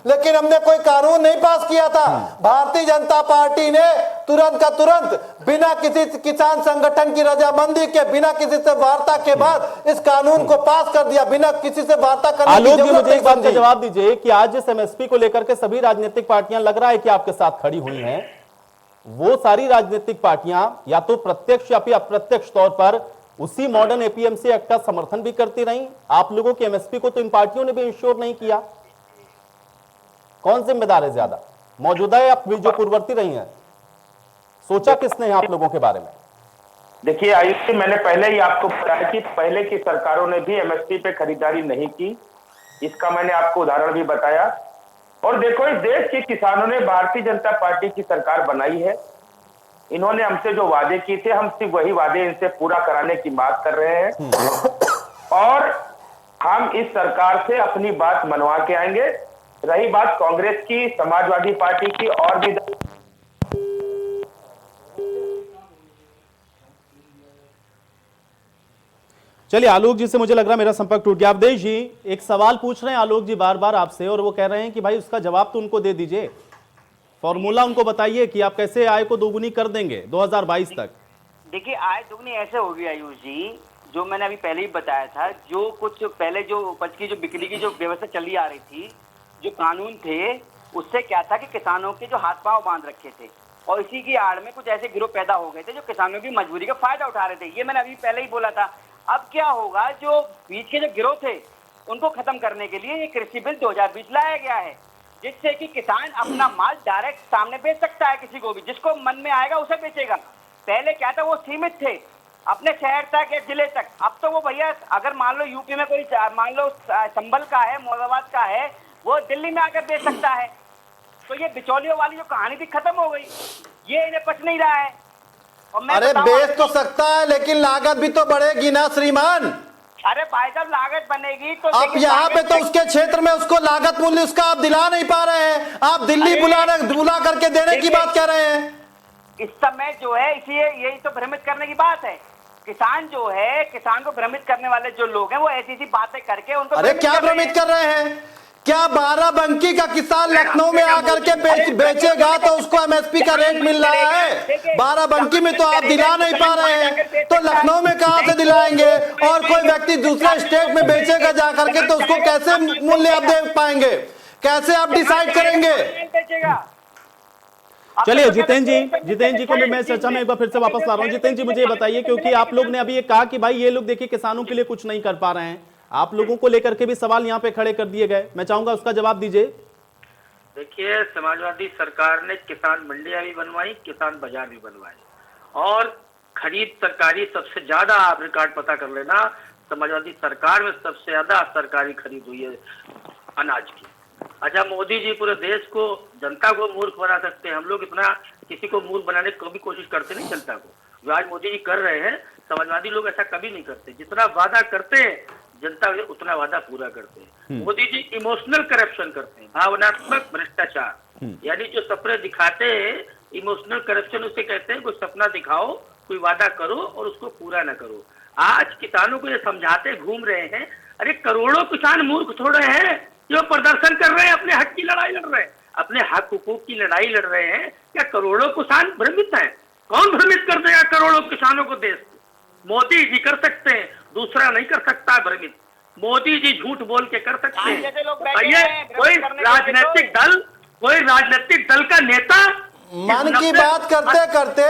[SPEAKER 4] लेकिन हमने कोई कानून नहीं पास किया था। भारतीय जनता पार्टी ने तुरंत का तुरंत बिना किसी किसान संगठन की रजामंदी के, बिना किसी से वार्ता के बाद इस कानून को पास कर दिया, बिना किसी से वार्ता करने की जरूरत।
[SPEAKER 1] मुझे एक बात का जवाब दीजिए कि आज जिस एमएसपी को लेकर के सभी राजनीतिक पार्टियां लग रहा है कि आपके साथ खड़ी हुई हैं, वो सारी राजनीतिक पार्टियां या तो प्रत्यक्ष या फिर अप्रत्यक्ष तौर पर उसी मॉडर्न एपीएमसी एक्ट का समर्थन भी करती रही। आप लोगों के एमएसपी को तो इन पार्टियों ने भी इंश्योर नहीं किया। कौन जिम्मेदार है ज्यादा, मौजूदा या जो पूर्ववर्ती रही हैं? सोचा किसने है आप लोगों के बारे में?
[SPEAKER 7] देखिए आयुष जी, मैंने पहले ही आपको बताया कि पहले की सरकारों ने भी एमएसपी पे खरीदारी नहीं की, इसका मैंने आपको उदाहरण भी बताया। और देखो, इस देश के किसानों ने भारतीय जनता पार्टी की सरकार बनाई है, इन्होंने हमसे जो वादे किए थे, हम सिर्फ वही वादे इनसे पूरा कराने की बात कर रहे हैं और हम इस सरकार से अपनी बात मनवा के आएंगे। रही बात कांग्रेस की, समाजवादी पार्टी की और भी,
[SPEAKER 1] चलिए, आलोक जी से मुझे लग रहा है मेरा संपर्क टूट गया। अवधेश जी एक सवाल पूछ रहे हैं आलोक जी बार बार आपसे, और वो कह रहे हैं कि भाई उसका जवाब तो उनको दे दीजिए, फॉर्मूला उनको बताइए कि आप कैसे आय को दोगुनी कर देंगे 2022 तक।
[SPEAKER 5] देखिए, आय दोगुनी ऐसे होगी आयुष जी, जो मैंने अभी पहले ही बताया था, जो कुछ पहले जो उपज की जो बिक्री की जो व्यवस्था चली आ रही थी, जो कानून थे, उससे क्या था कि किसानों के जो हाथ पांव बांध रखे थे और इसी की आड़ में कुछ ऐसे गिरोह पैदा हो गए थे जो किसानों की मजबूरी का फायदा उठा रहे थे। ये मैंने अभी पहले ही बोला था। अब क्या होगा, जो बीच के जो गिरोह थे उनको खत्म करने के लिए ये कृषि बिल 2020 लाया गया है, जिससे कि किसान अपना माल डायरेक्ट सामने बेच सकता है, किसी को भी, जिसको मन में आएगा उसे बेचेगा। पहले क्या था, वो सीमित थे अपने शहर तक या जिले तक। अब तो वो भैया, अगर मान लो यूपी में कोई, मान लो संभल का है, मुरादाबाद का है, वो दिल्ली में आकर बेच सकता है। तो ये बिचौलियों वाली जो कहानी थी खत्म हो गई, ये इन्हें पच नहीं रहा है।
[SPEAKER 4] अरे बेच तो सकता है, लेकिन लागत भी तो बढ़ेगी ना श्रीमान।
[SPEAKER 5] अरे भाई साहब, लागत बनेगी तो
[SPEAKER 4] आप यहाँ पे तो उसके क्षेत्र में उसको लागत मूल्य उसका आप दिला नहीं पा रहे हैं, आप दिल्ली बुला करके देने की बात कर रहे हैं।
[SPEAKER 5] इस समय जो है, इसलिए यही तो भ्रमित करने की बात है। किसान जो है, किसान को भ्रमित करने वाले जो लोग हैं, वो ऐसी ऐसी बातें करके उनको,
[SPEAKER 4] अरे क्या भ्रमित कर रहे हैं? क्या बाराबंकी का किसान लखनऊ में आकर के बेचेगा तो उसको एमएसपी का रेट मिल रहा है? बाराबंकी में तो आप दिला नहीं पा रहे हैं, तो लखनऊ में कहां से दिलाएंगे? और कोई व्यक्ति दूसरे स्टेट में बेचेगा जाकर के तो उसको कैसे मूल्य आप दे पाएंगे? कैसे आप डिसाइड करेंगे?
[SPEAKER 1] चलिए जितेंद्र जी को मैं चर्चा में एक बार फिर से वापस ला रहा हूं। जितेंद्र जी मुझे ये बताइए, क्योंकि आप लोग ने अभी ये कहा कि भाई ये लोग देखिए किसानों के लिए कुछ नहीं कर पा रहे हैं, आप लोगों को लेकर के भी सवाल यहाँ पे खड़े कर दिए गए, मैं चाहूंगा उसका जवाब दीजिए।
[SPEAKER 6] देखिए, समाजवादी सरकार ने किसान मंडियां भी बनवाई, किसान बाजार भी बनवाए और खरीद सरकारी सबसे ज्यादा, आप रिकॉर्ड पता कर लेना, समाजवादी सरकार में सबसे ज्यादा सरकारी खरीद हुई है अनाज की। अच्छा, मोदी जी पूरे देश को, जनता को मूर्ख बना सकते हैं, हम लोग इतना किसी को मूर्ख बनाने की कभी कोशिश करते नहीं जनता को। जो आज मोदी जी कर रहे हैं, समाजवादी लोग ऐसा कभी नहीं करते। जितना वादा करते हैं जनता उतना वादा पूरा करते हैं। मोदी जी इमोशनल करप्शन करते हैं, भावनात्मक भ्रष्टाचार, यानी जो सपने दिखाते हैं, इमोशनल करप्शन उसे कहते हैं। कोई सपना दिखाओ, कोई वादा करो और उसको पूरा ना करो। आज किसानों को ये समझाते घूम रहे हैं, अरे करोड़ों किसान मूर्ख थोड़े हैं जो प्रदर्शन कर रहे हैं, अपने हक की लड़ाई लड़ रहे हैं, अपने हक हुकूक की लड़ाई लड़ रहे हैं। क्या करोड़ों किसान भ्रमित हैं? कौन भ्रमित कर देगा करोड़ों किसानों को? देश को मोदी जी कर सकते हैं, दूसरा नहीं कर सकता भ्रमित। मोदी जी झूठ बोल के कर सकते हैं। कोई राजनीतिक दल का नेता
[SPEAKER 4] मन की बात करते करते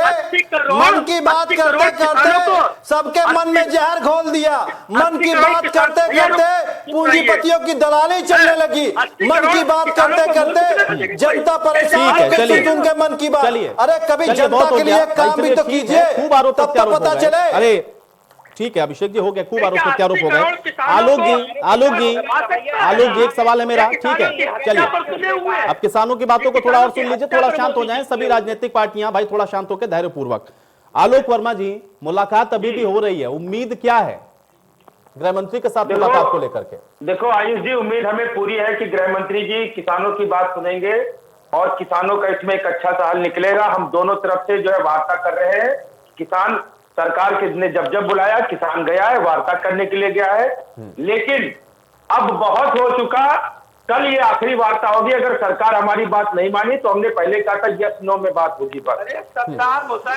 [SPEAKER 4] सबके मन में जहर घोल दिया। मन की बात करते करते पूंजीपतियों की दलाली चलने लगी। मन की बात करते करते जनता परेशान उनके मन की बात। अरे कभी जनता के लिए काम भी तो कीजिए, तब तो पता चले।
[SPEAKER 1] अरे ठीक है अभिषेक जी, हो गया, खूब आरोप प्रत्यारोप हो गए। आलोक जी एक सवाल है मेरा, ठीक है चलिए, अब किसानों की बातों को थोड़ा और सुन लीजिए, थोड़ा शांत हो जाएं सभी राजनीतिक पार्टियां, भाई थोड़ा शांत होकर धैर्यपूर्वक। आलोक वर्मा जी, मुलाकात अभी भी हो रही है, उम्मीद क्या है गृह मंत्री के साथ मुलाकात को लेकर के?
[SPEAKER 7] देखो आयुष जी, उम्मीद हमें पूरी है कि गृह मंत्री जी किसानों की बात सुनेंगे और किसानों का इसमें एक अच्छा सा हल निकलेगा। हम दोनों तरफ से जो है वार्ता कर रहे हैं। किसान सरकार के ने जब बुलाया, किसान गया है, वार्ता करने के लिए गया है, लेकिन अब बहुत हो चुका। कल ये आखिरी वार्ता होगी। अगर सरकार हमारी बात नहीं मानी तो हमने पहले कहा था यस नो में बात होगी।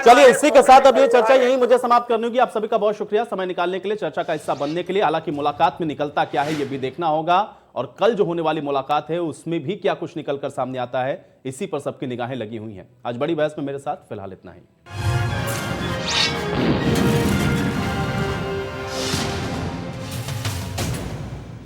[SPEAKER 1] चलिए इसी के साथ अब ये चर्चा यही मुझे समाप्त करनी होगी। आप सभी का बहुत शुक्रिया समय निकालने के लिए, चर्चा का हिस्सा बनने के लिए। हालांकि मुलाकात में निकलता क्या है ये भी देखना होगा, और कल जो होने वाली मुलाकात है उसमें भी क्या कुछ निकलकर सामने आता है, इसी पर सबकी निगाहें लगी हुई हैं। आज बड़ी बहस में मेरे साथ फिलहाल इतना ही।